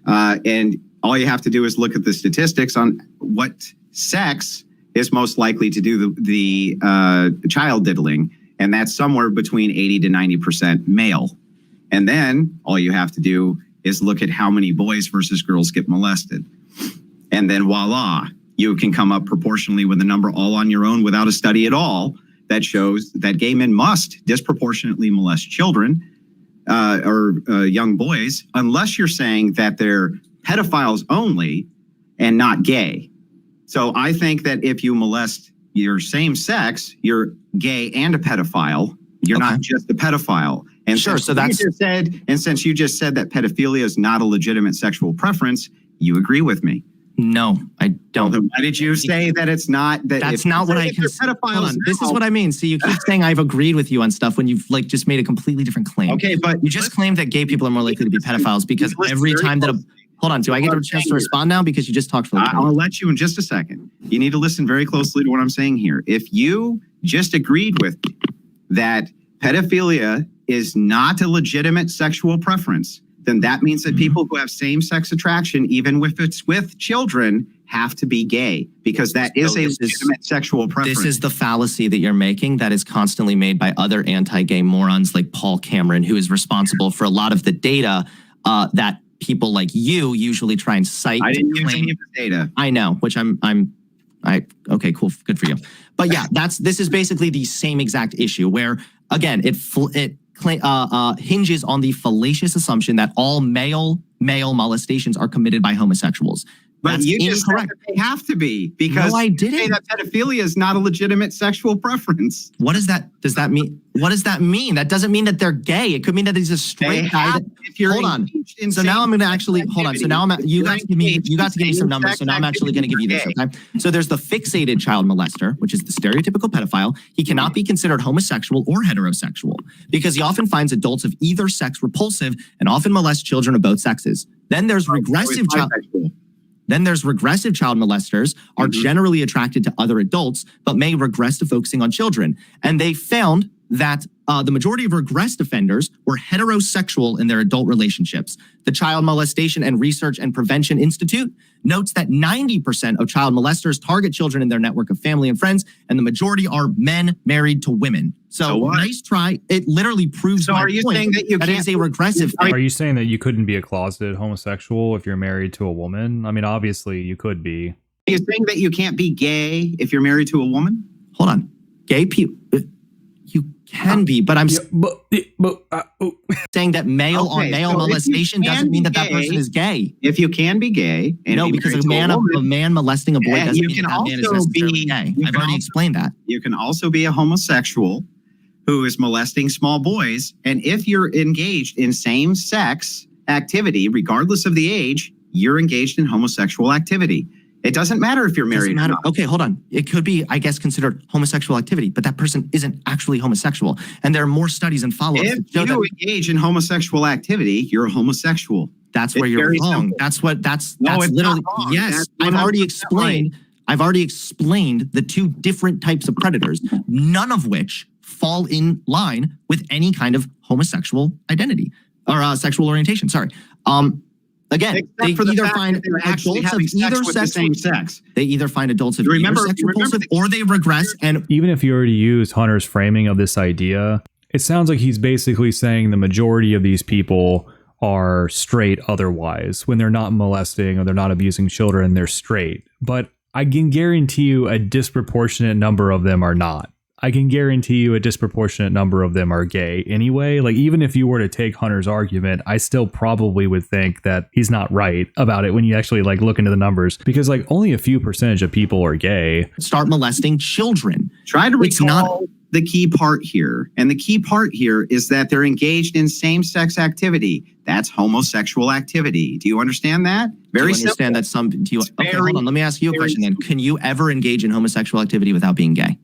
and all you have to do is look at the statistics on what sex is most likely to do the child diddling, and that's somewhere between 80 to 90% male. And then all you have to do is look at how many boys versus girls get molested. And then voila, you can come up proportionally with a number all on your own without a study at all that shows that gay men must disproportionately molest children or young boys, unless you're saying that they're pedophiles only and not gay. So I think that if you molest your same sex, you're gay and a pedophile. You're not just a pedophile. And sure, so that's since you just said that pedophilia is not a legitimate sexual preference, you agree with me. No, I don't. Well, why did you say that it's not? That's not what I can. Hold on. This is what I mean. So you keep saying I've agreed with you on stuff when you've like just made a completely different claim. Okay, but you just claimed that gay people are more likely to be pedophiles because every time that hold on, do I get a chance to respond now because you just talked for? I'll let you in just a second. You need to listen very closely to what I'm saying here. If you just agreed with me that pedophilia is not a legitimate sexual preference, then that means that people who have same-sex attraction, even if it's with children, have to be gay because that is a legitimate sexual preference. This is the fallacy that you're making that is constantly made by other anti-gay morons like Paul Cameron, who is responsible for a lot of the data that people like you usually try and cite. I didn't use any of the data. I know, which okay, cool, good for you. But yeah, this is basically the same exact issue where, again, it hinges on the fallacious assumption that all male molestations are committed by homosexuals. But That's you just said that they have to be because no, I didn't. Say that pedophilia is not a legitimate sexual preference. What does that mean? What does that mean? That doesn't mean that they're gay. It could mean that he's a straight guy. Hold on. So now I'm going to actually hold on. So now you got to give me some numbers. So now I'm actually going to give you this. Okay. So there's the fixated child molester, which is the stereotypical pedophile. He cannot be considered homosexual or heterosexual because he often finds adults of either sex repulsive and often molests children of both sexes. Then there's regressive child. Then there's regressive child molesters are generally attracted to other adults, but may regress to focusing on children. And they found that the majority of regressed offenders were heterosexual in their adult relationships. The Child Molestation and Research and Prevention Institute notes that 90% of child molesters target children in their network of family and friends, and the majority are men married to women. So nice try. It literally proves my point. Saying that that is a regressive thing. Are you saying that you couldn't be a closeted homosexual if you're married to a woman? I mean, obviously you could be. Are you saying that you can't be gay if you're married to a woman? Hold on. Gay people, you can be, but I'm saying that male on male molestation doesn't mean that person is gay. If you can be gay, and no, because a man molesting a boy doesn't mean that man is necessarily gay. I've already explained that. You can also be a homosexual who is molesting small boys, and if you're engaged in same-sex activity, regardless of the age, you're engaged in homosexual activity. It doesn't matter if you're married or not. Okay, hold on. It could be, I guess, considered homosexual activity, but that person isn't actually homosexual. And there are more studies and follow-ups that show that engage in homosexual activity, you're a homosexual. That's where you're wrong. Simple. That's literally yes. I've already explained the two different types of predators, none of which fall in line with any kind of homosexual identity or sexual orientation. Sorry. Again, they either find adults of either sex. They either find adults of either sex repulsive or they regress. And even if you already use Hunter's framing of this idea, it sounds like he's basically saying the majority of these people are straight otherwise. When they're not molesting or they're not abusing children, they're straight. But I can guarantee you a disproportionate number of them are not. I can guarantee you a disproportionate number of them are gay anyway. Like, even if you were to take Hunter's argument, I still probably would think that he's not right about it when you actually like look into the numbers, because like only a few percentage of people are gay. Start molesting children. Try to It's not- recall the key part here. And the key part here is that they're engaged in same-sex activity. That's homosexual activity. Do you understand that? Very Do you understand simple. that some? Do you? Okay, very, hold on. Let me ask you a very question then. simple. Can you ever engage in homosexual activity without being gay?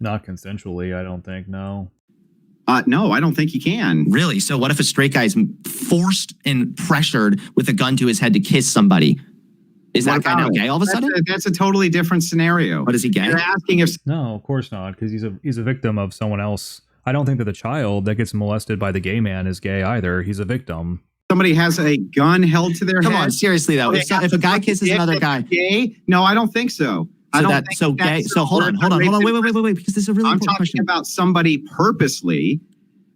Not consensually, I don't think. No. No, I don't think you can. Really? So what if a straight guy is forced and pressured with a gun to his head to kiss somebody? Is that guy now gay all of a sudden? That's a totally different scenario. But is he gay? You're asking if No, of course not, because he's a victim of someone else. I don't think that the child that gets molested by the gay man is gay either. He's a victim. somebody has a gun held to their Come head. on, seriously though. If a guy kisses another guy, gay? No, I don't think so. I don't think so gay. that's So hold on. Wait, because this is a really I'm important talking question. about somebody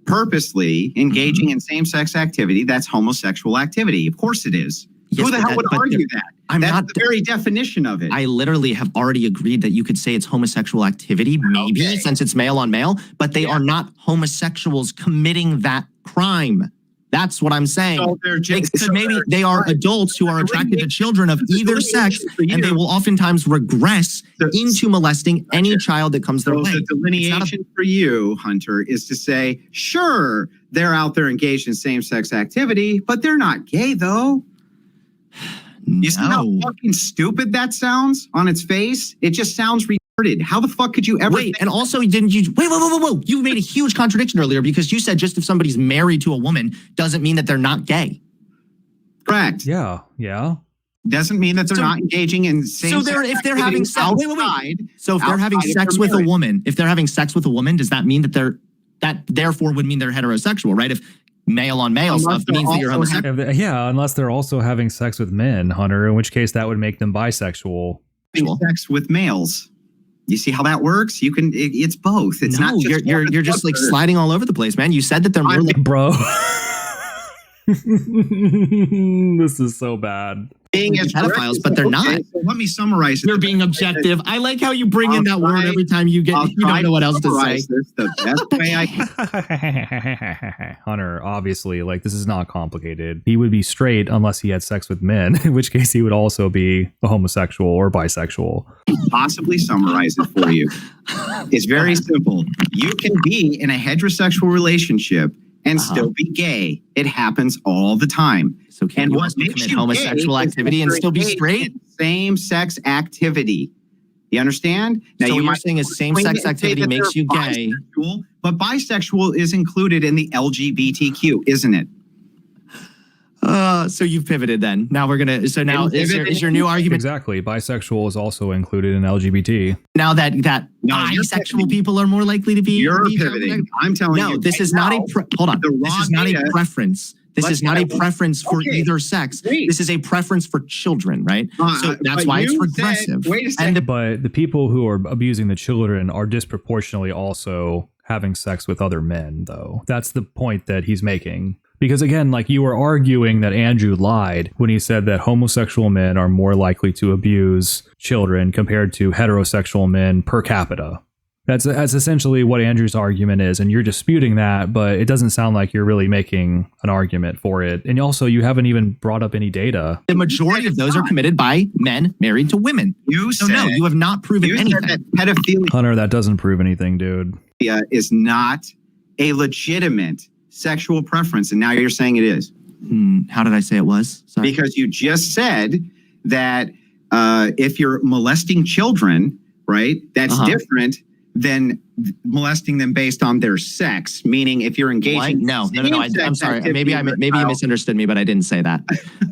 purposely engaging in same-sex activity. That's homosexual activity. Of course it is. Yes, Who the but hell would but argue that? I'm That's not. the very definition of it. I literally have already agreed that you could say it's homosexual activity, maybe, Okay. since it's male on male, but they are not homosexuals committing that crime. That's what I'm saying. So they're just, So maybe they are adults who are attracted to children of either sex, and they will oftentimes regress into molesting any child that comes their So way. the delineation for you, Hunter, is to say, sure, they're out there engaged in same-sex activity, but they're not gay, though. You see how fucking stupid that sounds on its face? It just sounds retarded. How the fuck could you ever Wait, and also didn't you wait. You made a huge contradiction earlier because you said just if somebody's married to a woman doesn't mean that they're not gay. Correct. Yeah. Doesn't mean that they're not engaging in same-sex if they're having sex, outside. So if they're having outside of sex their with a marriage. woman, does that mean that that therefore would mean they're heterosexual, right? If male on male Unless stuff means that you're also homosexual. Yeah, unless they're also having sex with men, Hunter, in which case that would make them bisexual. Having sex with males. You see how that works? You can. It's both. It's No, not. Just you're just like sliding all over the place, man. You said that they're more like Bro. This is so bad. being as pedophiles, correct as- but they're not. So let me summarize it. you're being objective. I like how you bring in I'll that word try- every time you I'll don't try know what else to say. summarize this the best way I can. Hunter, obviously, like, this is not complicated. He would be straight unless he had sex with men, in which case he would also be a homosexual or bisexual. Possibly summarize it for you. It's very simple. You can be in a heterosexual relationship and still be gay. It happens all the time. So can And you what also makes commit you homosexual gay is activity if and you're still be engaged straight? in Same-sex activity. You understand? So what you're might saying is claim same-sex and say activity that makes they're you gay. bisexual, but bisexual is included in the LGBTQ, isn't it? So you've pivoted then. Now we're gonna. So now is your new argument Exactly. Bisexual is also included in LGBT. now that No, you're bisexual pivoting. people are more likely to be? You're be pivoting. I'm telling you. No, this right is not now, hold on. the This raw is not data- a preference. This Let's is not a go. preference for Okay. either sex. Great. This is a preference for children, right? So that's but why it's you regressive. said- wait a second. But the people who are abusing the children are disproportionately also having sex with other men, though. That's the point that he's making. Because again, like, you were arguing that Andrew lied when he said that homosexual men are more likely to abuse children compared to heterosexual men per capita. That's essentially what Andrew's argument is, and you're disputing that, but it doesn't sound like you're really making an argument for it. And also, you haven't even brought up any data. The majority of those are committed by men married to women. You So said, no, you have not proven you anything. said that pedophilia Hunter, that doesn't prove anything, dude. is not a legitimate sexual preference, and now you're saying it is. How did I say it was? Sorry. Because you just said that if you're molesting children, right, that's different than molesting them based on their sex. Meaning, if you're engaging, What? No. I'm same-sex sorry. activity with a Maybe you child- misunderstood me, but I didn't say that.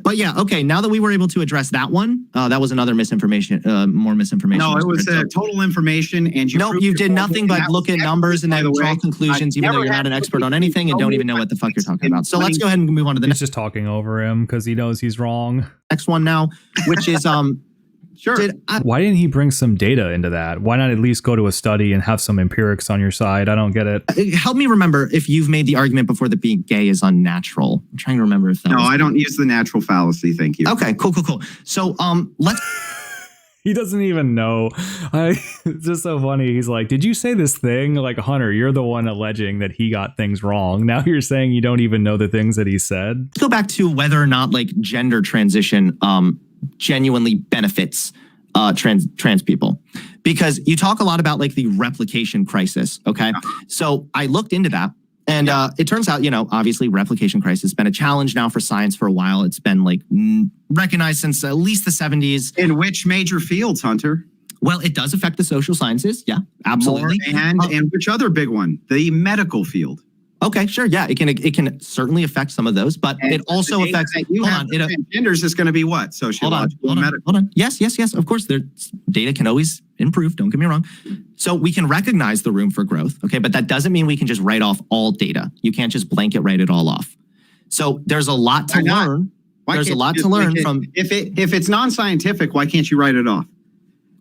But yeah, okay. Now that we were able to address that one, that was another misinformation. More misinformation. No, it was spread. total information, and you. Nope, proved you your did point, nothing and but that look was at numbers and by then the draw way. conclusions, I've even though never you're not had an expert on somebody anything and tell don't me even know my what the fuck you're talking in about. So let's go ahead and move on to the He's just talking over him because he knows he's wrong. next one now, which is Sure. Why didn't he bring some data into that? Why not at least go to a study and have some empirics on your side? I don't get it. help me remember if you've made the argument before that being gay is unnatural. I'm trying to remember if that No, was. I don't use the natural fallacy. Thank you. Okay, cool. So let's He doesn't even know. It's just so funny. He's like, did you say this thing? Like, Hunter, you're the one alleging that he got things wrong. Now you're saying you don't even know the things that he said. Let's go back to whether or not like gender transition genuinely benefits trans people, because you talk a lot about like the replication crisis. Okay. So I looked into that. And it turns out, obviously replication crisis has been a challenge now for science for a while. It's been like recognized since at least the 70s. In which major fields, Hunter? Well, it does affect the social sciences. Yeah, absolutely. And which other big one? The medical field. Okay, sure. Yeah, it can certainly affect some of those, but it also affects. Transgenders is going to be what? Sociological, medical. Hold on. Yes. Of course, data can always improve. Don't get me wrong. So we can recognize the room for growth. Okay, but that doesn't mean we can just write off all data. You can't just blanket write it all off. So there's a lot to learn. There's a lot to learn from. If it's non-scientific, why can't you write it off?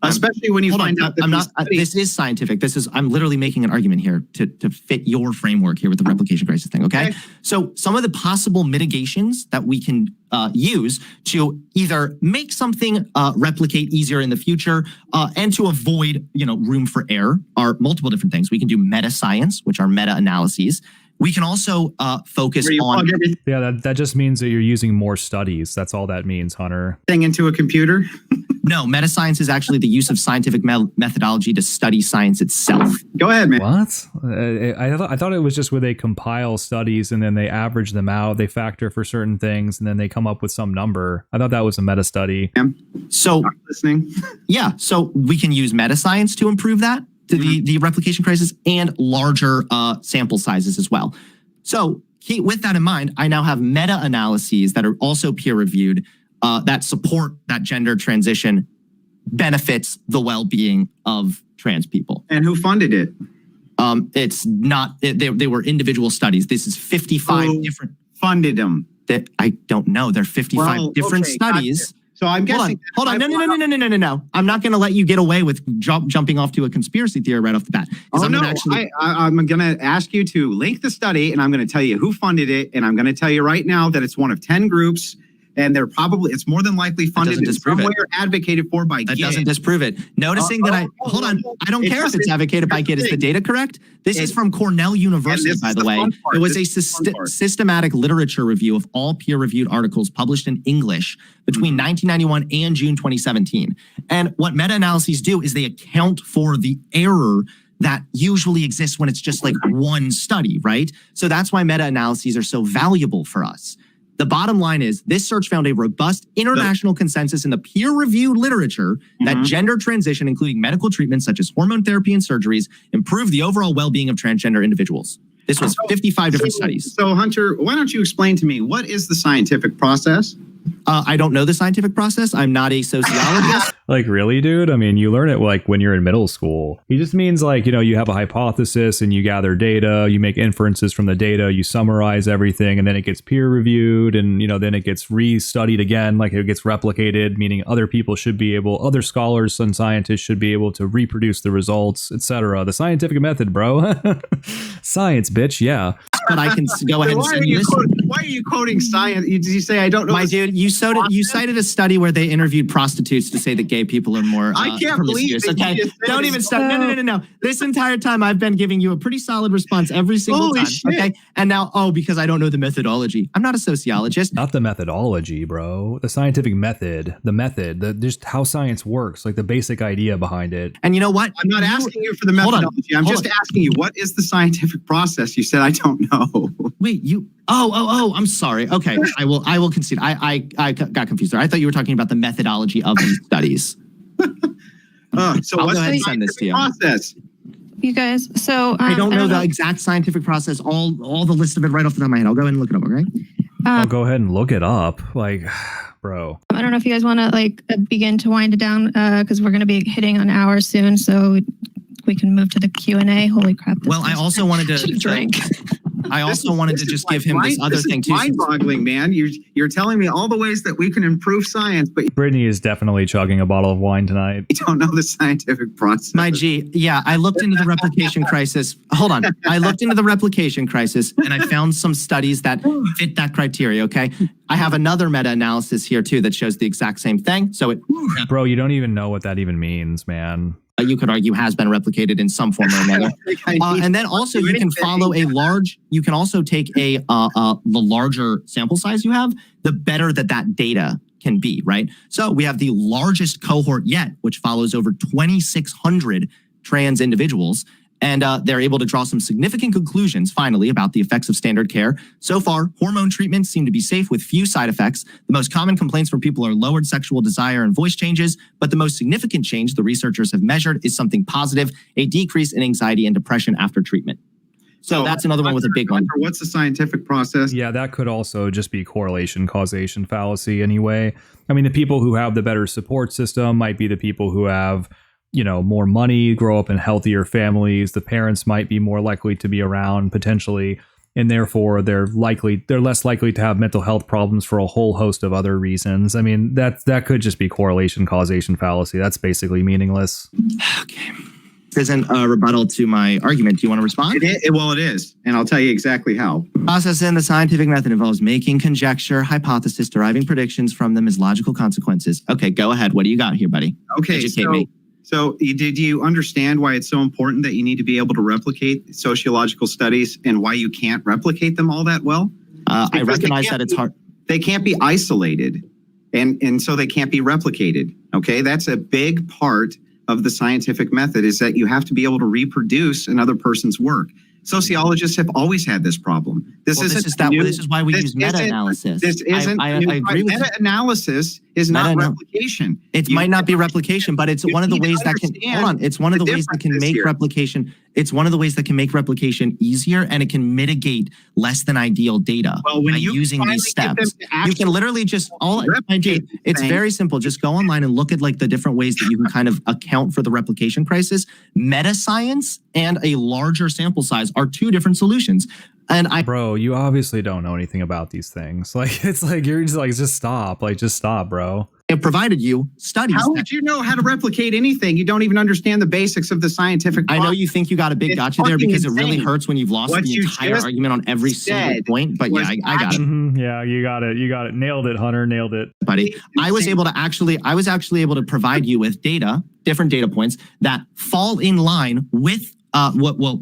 Especially when you find out that this is scientific. I'm literally making an argument here to fit your framework here with the replication crisis thing. Okay. So some of the possible mitigations that we can use to either make something replicate easier in the future and to avoid, room for error are multiple different things. We can do meta science, which are meta analyses. We can also focus on. Yeah, that just means that you're using more studies. That's all that means, Hunter. Thing into a computer? No, meta science is actually the use of scientific methodology to study science itself. Go ahead, man. What? I thought it was just where they compile studies and then they average them out. They factor for certain things and then they come up with some number. I thought that was a meta study. So, not listening. Yeah, so we can use meta science to improve that. To the replication crisis and larger sample sizes as well. So with that in mind, I now have meta-analyses that are also peer-reviewed that support that gender transition benefits the well-being of trans people. And who funded it? It's not, they were individual studies. This is 55 different. Funded them? That I don't know. There are 55 different studies. Gotcha. So I'm guessing. Hold on. No. I'm not going to let you get away with jumping off to a conspiracy theory right off the bat. I'm going to ask you to link the study, and I'm going to tell you who funded it, and I'm going to tell you right now that it's one of 10 groups, and it's more than likely funded in some way or advocated for by GID. That doesn't disprove it. Noticing that hold on. I don't care if it's advocated by GID. Is the data correct? This is from Cornell University, by the way. It was a systematic literature review of all peer-reviewed articles published in English between 1991 and June 2017. And what meta-analyses do is they account for the error that usually exists when it's just like one study, right? So that's why meta-analyses are so valuable for us. The bottom line is this search found a robust international consensus in the peer-reviewed literature that gender transition, including medical treatments such as hormone therapy and surgeries, improve the overall well-being of transgender individuals. This was 55 different studies. So Hunter, why don't you explain to me, what is the scientific process? I don't know the scientific process. I'm not a sociologist. Like, really, dude? I mean, you learn it like when you're in middle school. It just means like, you have a hypothesis and you gather data, you make inferences from the data, you summarize everything, and then it gets peer reviewed and, then it gets re-studied again, like it gets replicated, meaning other scholars and scientists should be able to reproduce the results, etc. The scientific method, bro. Science, bitch. Yeah. But I can go ahead and send you this. Why are you quoting science? Did you say I don't know? My dude, you cited a study where they interviewed prostitutes to say that gay people are more I can't believe it. Okay, don't even stop. No. This entire time I've been giving you a pretty solid response every single time. Shit. Okay, and now because I don't know the methodology, I'm not a sociologist. Not the methodology, bro. The scientific method, just how science works, like the basic idea behind it. And you know what? I'm not asking you for the methodology. I'm just asking you, what is the scientific process? You said I don't know. Wait, you. Oh, I'm sorry. Okay, I will concede. I got confused there. I thought you were talking about the methodology of these studies. So what's the scientific process? You guys, so I don't know the exact scientific process, all the list of it right off the top of my head. I'll go ahead and look it up, okay? I'll go ahead and look it up. Like, bro. I don't know if you guys want to begin to wind it down because we're going to be hitting an hour soon, so we can move to the Q&A. Holy crap. Well, I also wanted to drink. I also wanted to just give him this other thing too. Mind-boggling, man. You're telling me all the ways that we can improve science, but Brittany is definitely chugging a bottle of wine tonight. you don't know the scientific process. My G, yeah, I looked into the replication crisis. Hold on. I looked into the replication crisis and I found some studies that fit that criteria, okay? I have another meta-analysis here too that shows the exact same thing. So it, Bro, you don't even know what that even means, man. you could argue has been replicated in some form or another. And then also you can follow you can also take the larger sample size you have, the better that data can be, right? So we have the largest cohort yet, which follows over 2,600 trans individuals. And they're able to draw some significant conclusions, finally, about the effects of standard care. So far, hormone treatments seem to be safe with few side effects. The most common complaints from people are lowered sexual desire and voice changes. But the most significant change the researchers have measured is something positive, a decrease in anxiety and depression after treatment. So that's another one with a big one. What's the scientific process? Yeah, that could also just be correlation causation fallacy anyway. I mean, the people who have the better support system might be the people who have, you know, more money, grow up in healthier families. The parents might be more likely to be around potentially, and therefore they're less likely to have mental health problems for a whole host of other reasons. I mean, that could just be correlation causation fallacy. That's basically meaningless. Okay. This isn't a rebuttal to my argument. Do you want to respond? Well, it is, and I'll tell you exactly how. Process in the scientific method involves making conjecture, hypothesis, deriving predictions from them as logical consequences. Okay, go ahead. What do you got here, buddy? Okay, Educate me. So did you understand why it's so important that you need to be able to replicate sociological studies and why you can't replicate them all that well? I recognize that it's hard. They can't be isolated, and so they can't be replicated. Okay, that's a big part of the scientific method, is that you have to be able to reproduce another person's work. Sociologists have always had this problem. This is why we use meta-analysis. This isn't. I agree with you. Meta-analysis is not replication. It might not be replication, but it's one of the ways that can. Hold on. It's one of the ways that can make replication. It's one of the ways that can make replication easier, and it can mitigate less than ideal data by using these steps. You can literally just it's very simple. Just go online and look at like the different ways that you can kind of account for the replication crisis. Meta science and a larger sample size are two different solutions. And Bro, you obviously don't know anything about these things. Like, it's like, you're just like, just stop, bro. It provided you studies. How would you know how to replicate anything? You don't even understand the basics of the scientific process. I know you think you got a big gotcha there because it really hurts when you've lost the entire argument on every single point. But yeah, I got it. Yeah, you got it. Nailed it, Hunter. Nailed it. Buddy, I was actually able to provide you with data, different data points that fall in line with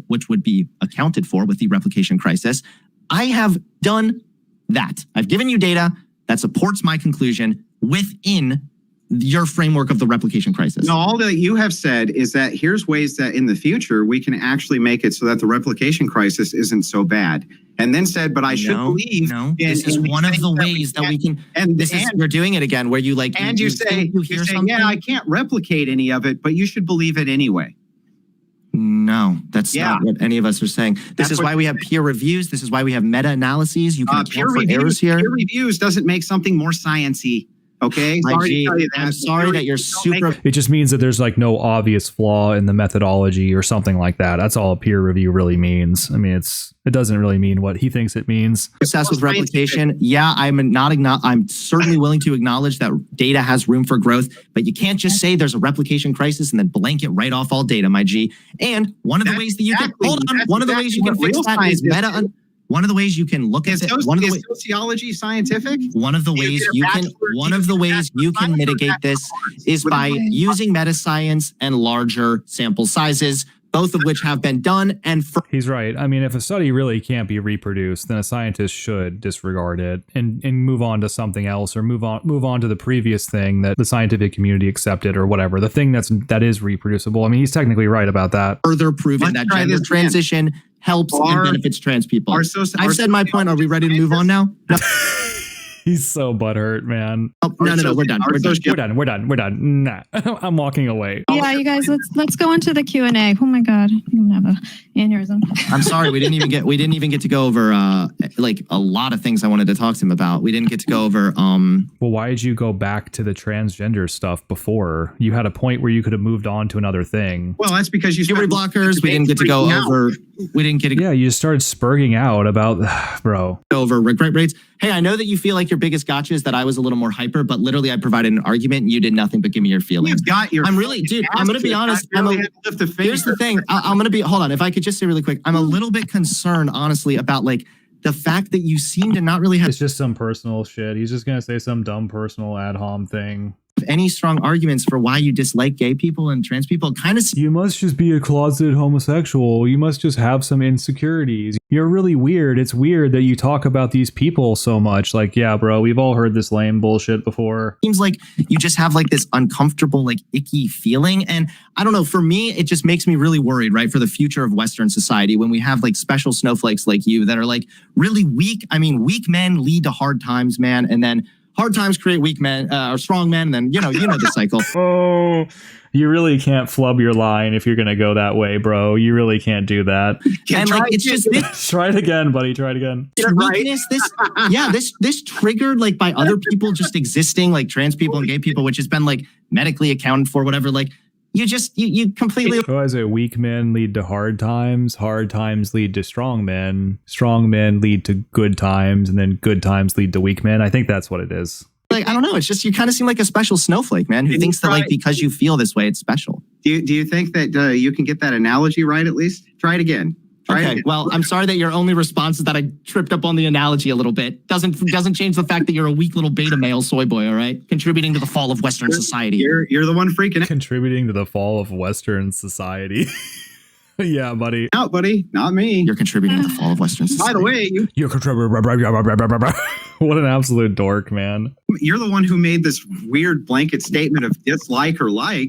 which would be accounted for with the replication crisis. I have done that. I've given you data that supports my conclusion within your framework of the replication crisis. No, all that you have said is that here's ways that in the future we can actually make it so that the replication crisis isn't so bad. And then said, but I should believe. No, this is one of the ways that we can. And you're doing it again, where you like. And you say, yeah, I can't replicate any of it, but you should believe it anyway. No, that's not what any of us are saying. This is why we have peer reviews. This is why we have meta-analyses. You can account for errors here. Peer reviews doesn't make something more science-y. Okay, I'm sorry that you're super. It just means that there's like no obvious flaw in the methodology or something like that. That's all a peer review really means. I mean, it doesn't really mean what he thinks it means. Success with replication. Yeah, I'm certainly willing to acknowledge that data has room for growth, but you can't just say there's a replication crisis and then blanket right off all data, my G. And one of the ways that you can fix that is meta. One of the ways you can look at it. Is sociology scientific? One of the ways you can mitigate this is by using meta science and larger sample sizes, both of which have been done. And he's right. I mean, if a study really can't be reproduced, then a scientist should disregard it and move on to something else, or move on to the previous thing that the scientific community accepted, or whatever. The thing that is reproducible. I mean, he's technically right about that. Further proven that gender transition helps and benefits trans people. I've said my point. Are we ready to move on now? No. He's so butthurt, man. Oh, no, we're done. We're done. Nah, I'm walking away. Yeah, you guys, let's go into the Q&A. Oh my God, I'm gonna have a aneurysm. I'm sorry, we didn't even get to go over like a lot of things I wanted to talk to him about. We didn't get to go over Well, why did you go back to the transgender stuff before? You had a point where you could have moved on to another thing. Well, that's because you puberty blockers. We didn't get to go over. We didn't get to Yeah, you just started spurging out about, bro. go over regret rates. Hey, I know that you feel like your biggest gotcha is that I was a little more hyper, but literally I provided an argument and you did nothing but give me your feelings. You've got your. I'm really, dude, I'm going to be honest. Here's the thing. I'm going to be, hold on. If I could just say really quick, I'm a little bit concerned, honestly, about like the fact that you seem to not really have It's just some personal shit. He's just going to say some dumb personal ad hom thing. any strong arguments for why you dislike gay people and trans people. Kind of. You must just be a closeted homosexual. You must just have some insecurities. You're really weird. It's weird that you talk about these people so much. Like, yeah, bro, we've all heard this lame bullshit before. Seems like you just have like this uncomfortable, like icky feeling. And I don't know, for me, it just makes me really worried, right? For the future of Western society, when we have like special snowflakes like you that are like really weak. I mean, weak men lead to hard times, man. And then hard times create weak men or strong men. And then, you know the cycle. Oh, you really can't flub your line if you're going to go that way, bro. You really can't do that. And like, it's just this Try it again, buddy. Try it again. weakness, this triggered like by other people just existing, like trans people and gay people, which has been like medically accounted for, whatever. Like you completely. So as a weak men lead to hard times lead to strong men lead to good times, and then good times lead to weak men. I think that's what it is. Like, I don't know. It's just, you kind of seem like a special snowflake, man, who thinks that like, because you feel this way, it's special. Do you think that you can get that analogy right at least? Try it again. Okay, well, I'm sorry that your only response is that I tripped up on the analogy a little bit. Doesn't change the fact that you're a weak little beta male soy boy, all right? Contributing to the fall of Western society. You're the one freaking out. Contributing to the fall of Western society. Yeah, buddy. Out, buddy. Not me. You're contributing to the fall of Western society. By the way, You're contributing. What an absolute dork, man. you're the one who made this weird blanket statement of dislike or like.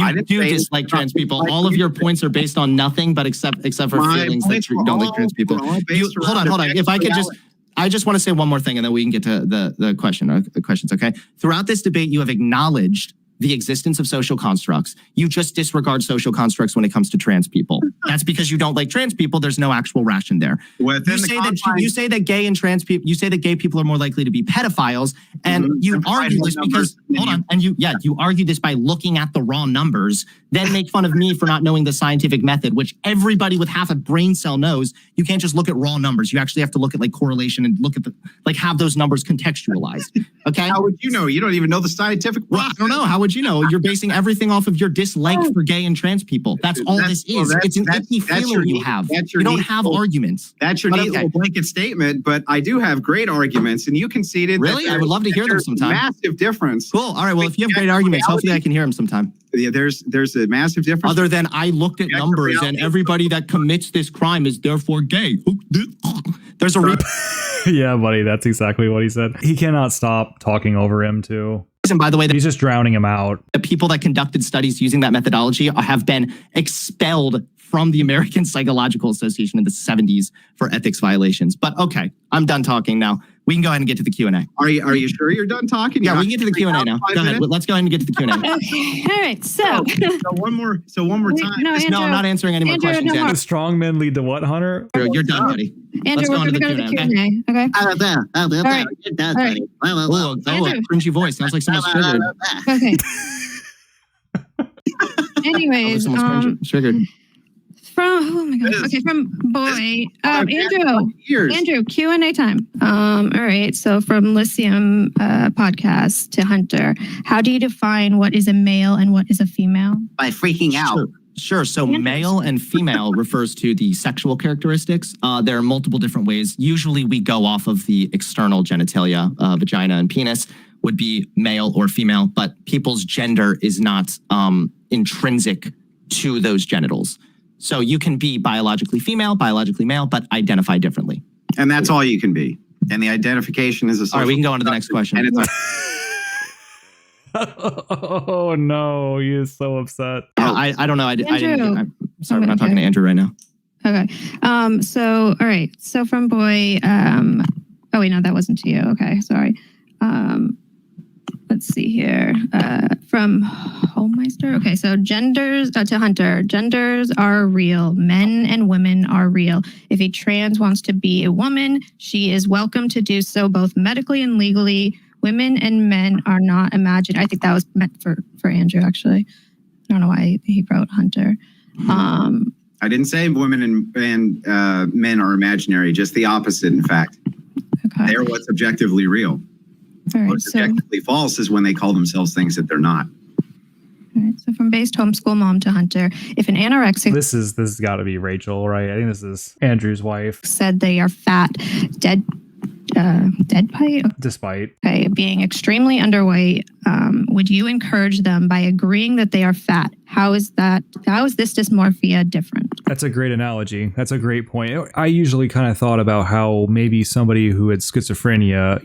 I You didn't do say dislike trans people. like All of you your did. points are based on nothing, but except for My feelings that points you were don't like all- trans people. were all based Hold on. around If I could reality. I just want to say one more thing, and then we can get to the questions. Okay. Throughout this debate, you have acknowledged the existence of social constructs. You just disregard social constructs when it comes to trans people. That's because you don't like trans people. There's no actual ration there. Within the confines- You say that gay and trans people. You say that gay people are more likely to be pedophiles, and you And provide argue more this numbers because than hold on, and you argue this by looking at the raw numbers. Then make fun of me for not knowing the scientific method, which everybody with half a brain cell knows. You can't just look at raw numbers. You actually have to look at like correlation and look at have those numbers contextualized. Okay. How would you know? You don't even know the scientific Well, I don't know. How would you know? You're basing everything off of your dislike for gay and trans people. That's all this is. It's an icky feeling you have. You don't have arguments. That's your But neat okay. little blanket statement, but I do have great arguments, and you conceded. that Really? I would love to hear them there's sometime. Massive difference. Cool. All right. Well, if you have great arguments, hopefully I can hear them sometime. Yeah, there's a massive difference. Other than I looked at Yeah, numbers and reality. everybody that commits this crime is therefore gay. There's a reason, Yeah, buddy. That's exactly what he said. He cannot stop talking over him, too. by the way, that He's just drowning him out. the people that conducted studies using that methodology have been expelled from the American Psychological Association in the 70s for ethics violations. But okay, I'm done talking now. We can go ahead and get to the Q&A. Are you sure you're done talking? Yeah, You're we not can get to the gonna Q&A now. take out 5 Go ahead. minutes? Let's go ahead and get to the Q&A. Okay. All right. So, So one more Wait, time. no, This- No, I'm not answering any more Andrew, questions, no more. Andrew. The strong men lead to what, Hunter? You're done, buddy. Andrew, go we're on to going to the go to the Q&A, Q&A. Okay. All right. All right. Oh, a cringy voice. Sounds like someone's triggered. Okay. Sounds like Anyways, someone's triggered. oh my god. Okay, from boy, Andrew, Q&A time. All right. So from Lyceum podcast to Hunter, how do you define what is a male and what is a female? by freaking out. Sure. So male and female refers to the sexual characteristics. There are multiple different ways. Usually we go off of the external genitalia, vagina and penis would be male or female, but people's gender is not intrinsic to those genitals. So you can be biologically female, biologically male, but identify differently. And that's all you can be. And the identification is a social All right, we can go on to the next question. And it's Oh, no. He is so upset. I don't know. I didn't. Andrew. I'm sorry, we're not talking to Andrew right now. Okay. So all right. So from boy, oh wait, no, that wasn't to you. Okay, sorry. let's see here. From Homemeister. Okay, so genders to Hunter. Genders are real. Men and women are real. If a trans wants to be a woman, she is welcome to do so, both medically and legally. Women and men are not imagined. I think that was meant for Andrew, actually. I don't know why he wrote Hunter. I didn't say women and men are imaginary, just the opposite, in fact. Okay. They're what's objectively real. All right, What's objectively false is when they call themselves things that they're not. All right, so from based homeschool mom to Hunter, if an anorexic This has got to be Rachel, right? I think this is Andrew's wife. said they are fat, dead pie, Despite. okay, being extremely underweight, would you encourage them by agreeing that they are fat? How is this dysmorphia different? That's a great analogy. That's a great point. I usually kind of thought about how maybe somebody who had schizophrenia,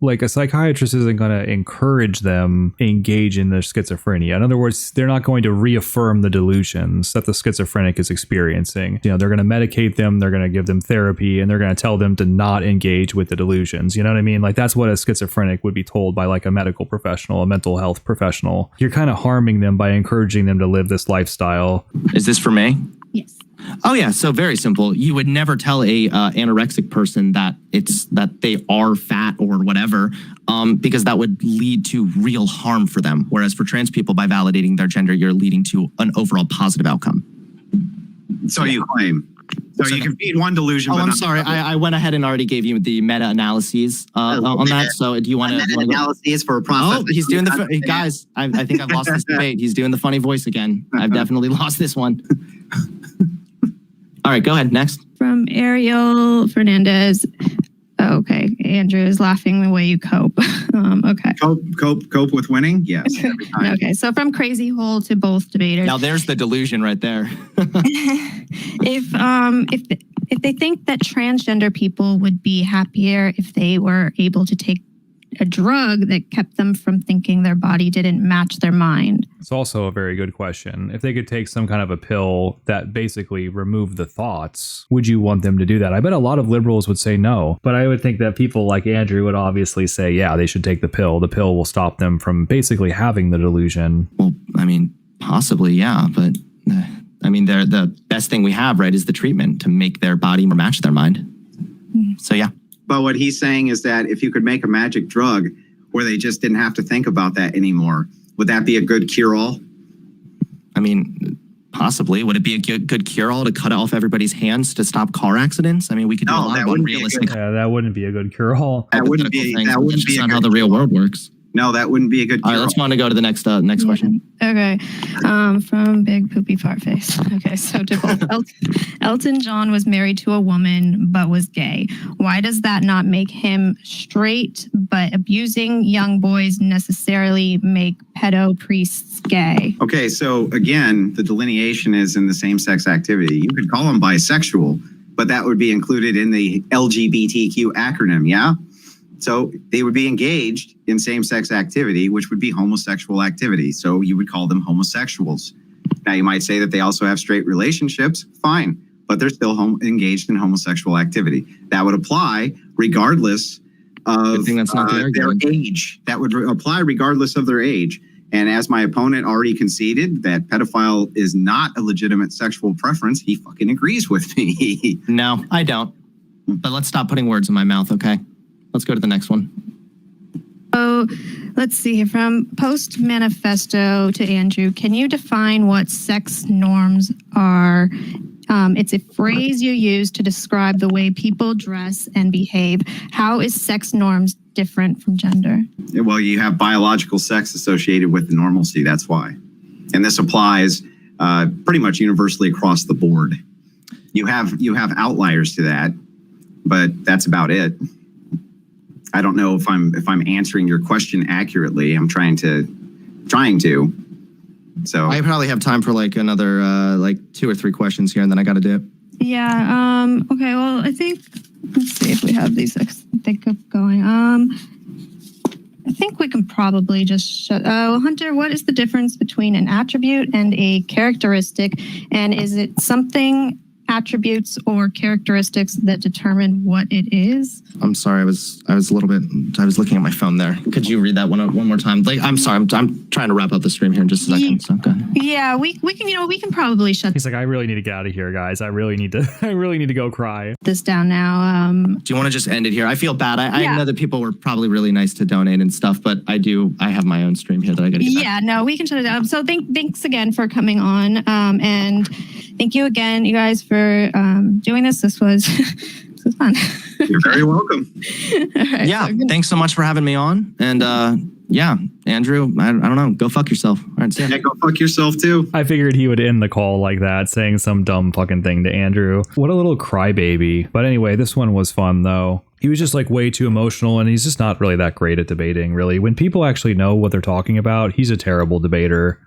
like a psychiatrist isn't going to encourage them engage in their schizophrenia. In other words, they're not going to reaffirm the delusions that the schizophrenic is experiencing. They're going to medicate them, they're going to give them therapy, and they're going to tell them to not engage with the delusions. You know what I mean? Like that's what a schizophrenic would be told by like a medical professional, a mental health professional. You're kind of harming them by encouraging them to live this lifestyle. Is this for me? Yes. Oh yeah, so very simple. You would never tell a anorexic person that they are fat or whatever, because that would lead to real harm for them. Whereas for trans people, by validating their gender, you're leading to an overall positive outcome. So you claim. So you can feed one delusion. Oh, but I'm not sorry. I went ahead and already gave you the meta analyses on that. So do you want to? Analysis for a process. Oh, he's doing guys. I think I've lost this debate. He's doing the funny voice again. I've definitely lost this one. All right, go ahead. Next. From Ariel Fernandez. Oh, okay, Andrew is laughing the way you cope. Okay. Cope with winning? Yes. Every time. Okay, so from Crazy Hole to both debaters. Now there's the delusion right there. If they think that transgender people would be happier if they were able to take a drug that kept them from thinking their body didn't match their mind. It's also a very good question. If they could take some kind of a pill that basically removed the thoughts, would you want them to do that? I bet a lot of liberals would say no, but I would think that people like Andrew would obviously say, yeah, they should take the pill. The pill will stop them from basically having the delusion. Well, I mean, possibly, yeah, but I mean, the best thing we have, right, is the treatment to make their body match their mind. So, yeah. But what he's saying is that if you could make a magic drug where they just didn't have to think about that anymore, would that be a good cure-all? I mean, possibly. Would it be a good cure-all to cut off everybody's hands to stop car accidents? I mean, we could do a lot of unrealistic. Yeah, that wouldn't be a good cure-all. That wouldn't be. That wouldn't be not how the real world works. No, that wouldn't be a good. All right, let's want to go to the next question. Okay, from Big Poopy Fart Face. Okay, so Elton John was married to a woman but was gay. Why does that not make him straight? But abusing young boys necessarily make pedo priests gay? Okay, so again, the delineation is in the same-sex activity. You could call them bisexual, but that would be included in the LGBTQ acronym, yeah? So they would be engaged in same-sex activity, which would be homosexual activity. So you would call them homosexuals. Now, you might say that they also have straight relationships. Fine. But they're still engaged in homosexual activity. That would apply regardless of their age. That would apply regardless of their age. And as my opponent already conceded that pedophile is not a legitimate sexual preference, he fucking agrees with me. No, I don't. But let's stop putting words in my mouth, okay? Let's go to the next one. So let's see, from Post Manifesto to Andrew, can you define what sex norms are? It's a phrase you use to describe the way people dress and behave. How is sex norms different from gender? Well, you have biological sex associated with the normalcy. That's why. And this applies pretty much universally across the board. You have outliers to that, but that's about it. I don't know if I'm answering your question accurately. I'm trying to. So I probably have time for like another 2 or 3 questions here, and then I got to dip. Yeah. Okay. Well, I think let's see if we have these. They keep going. I think we can probably just shut. Hunter, what is the difference between an attribute and a characteristic? And is it something attributes or characteristics that determine what it is. I'm sorry, I was looking at my phone there. Could you read that one more time? Like, I'm sorry, I'm trying to wrap up the stream here in just a second. So go ahead. Yeah, we can probably shut He's like, I really need to get out of here, guys. I really need to go cry. this down now. Do you want to just end it here? I feel bad. I know that people were probably really nice to donate and stuff, but I have my own stream here that I got to get back. Yeah, no, we can shut it down. So thanks again for coming on. And thank you again, you guys, for doing this. This was fun. You're very welcome. All right, Yeah, so thanks so much for having me on. And yeah, Andrew, I don't know, go fuck yourself. All right, see ya. Yeah, go fuck yourself too. I figured he would end the call like that, saying some dumb fucking thing to Andrew. What a little crybaby. But anyway, this one was fun though. He was just like way too emotional, and he's just not really that great at debating, really. When people actually know what they're talking about, he's a terrible debater.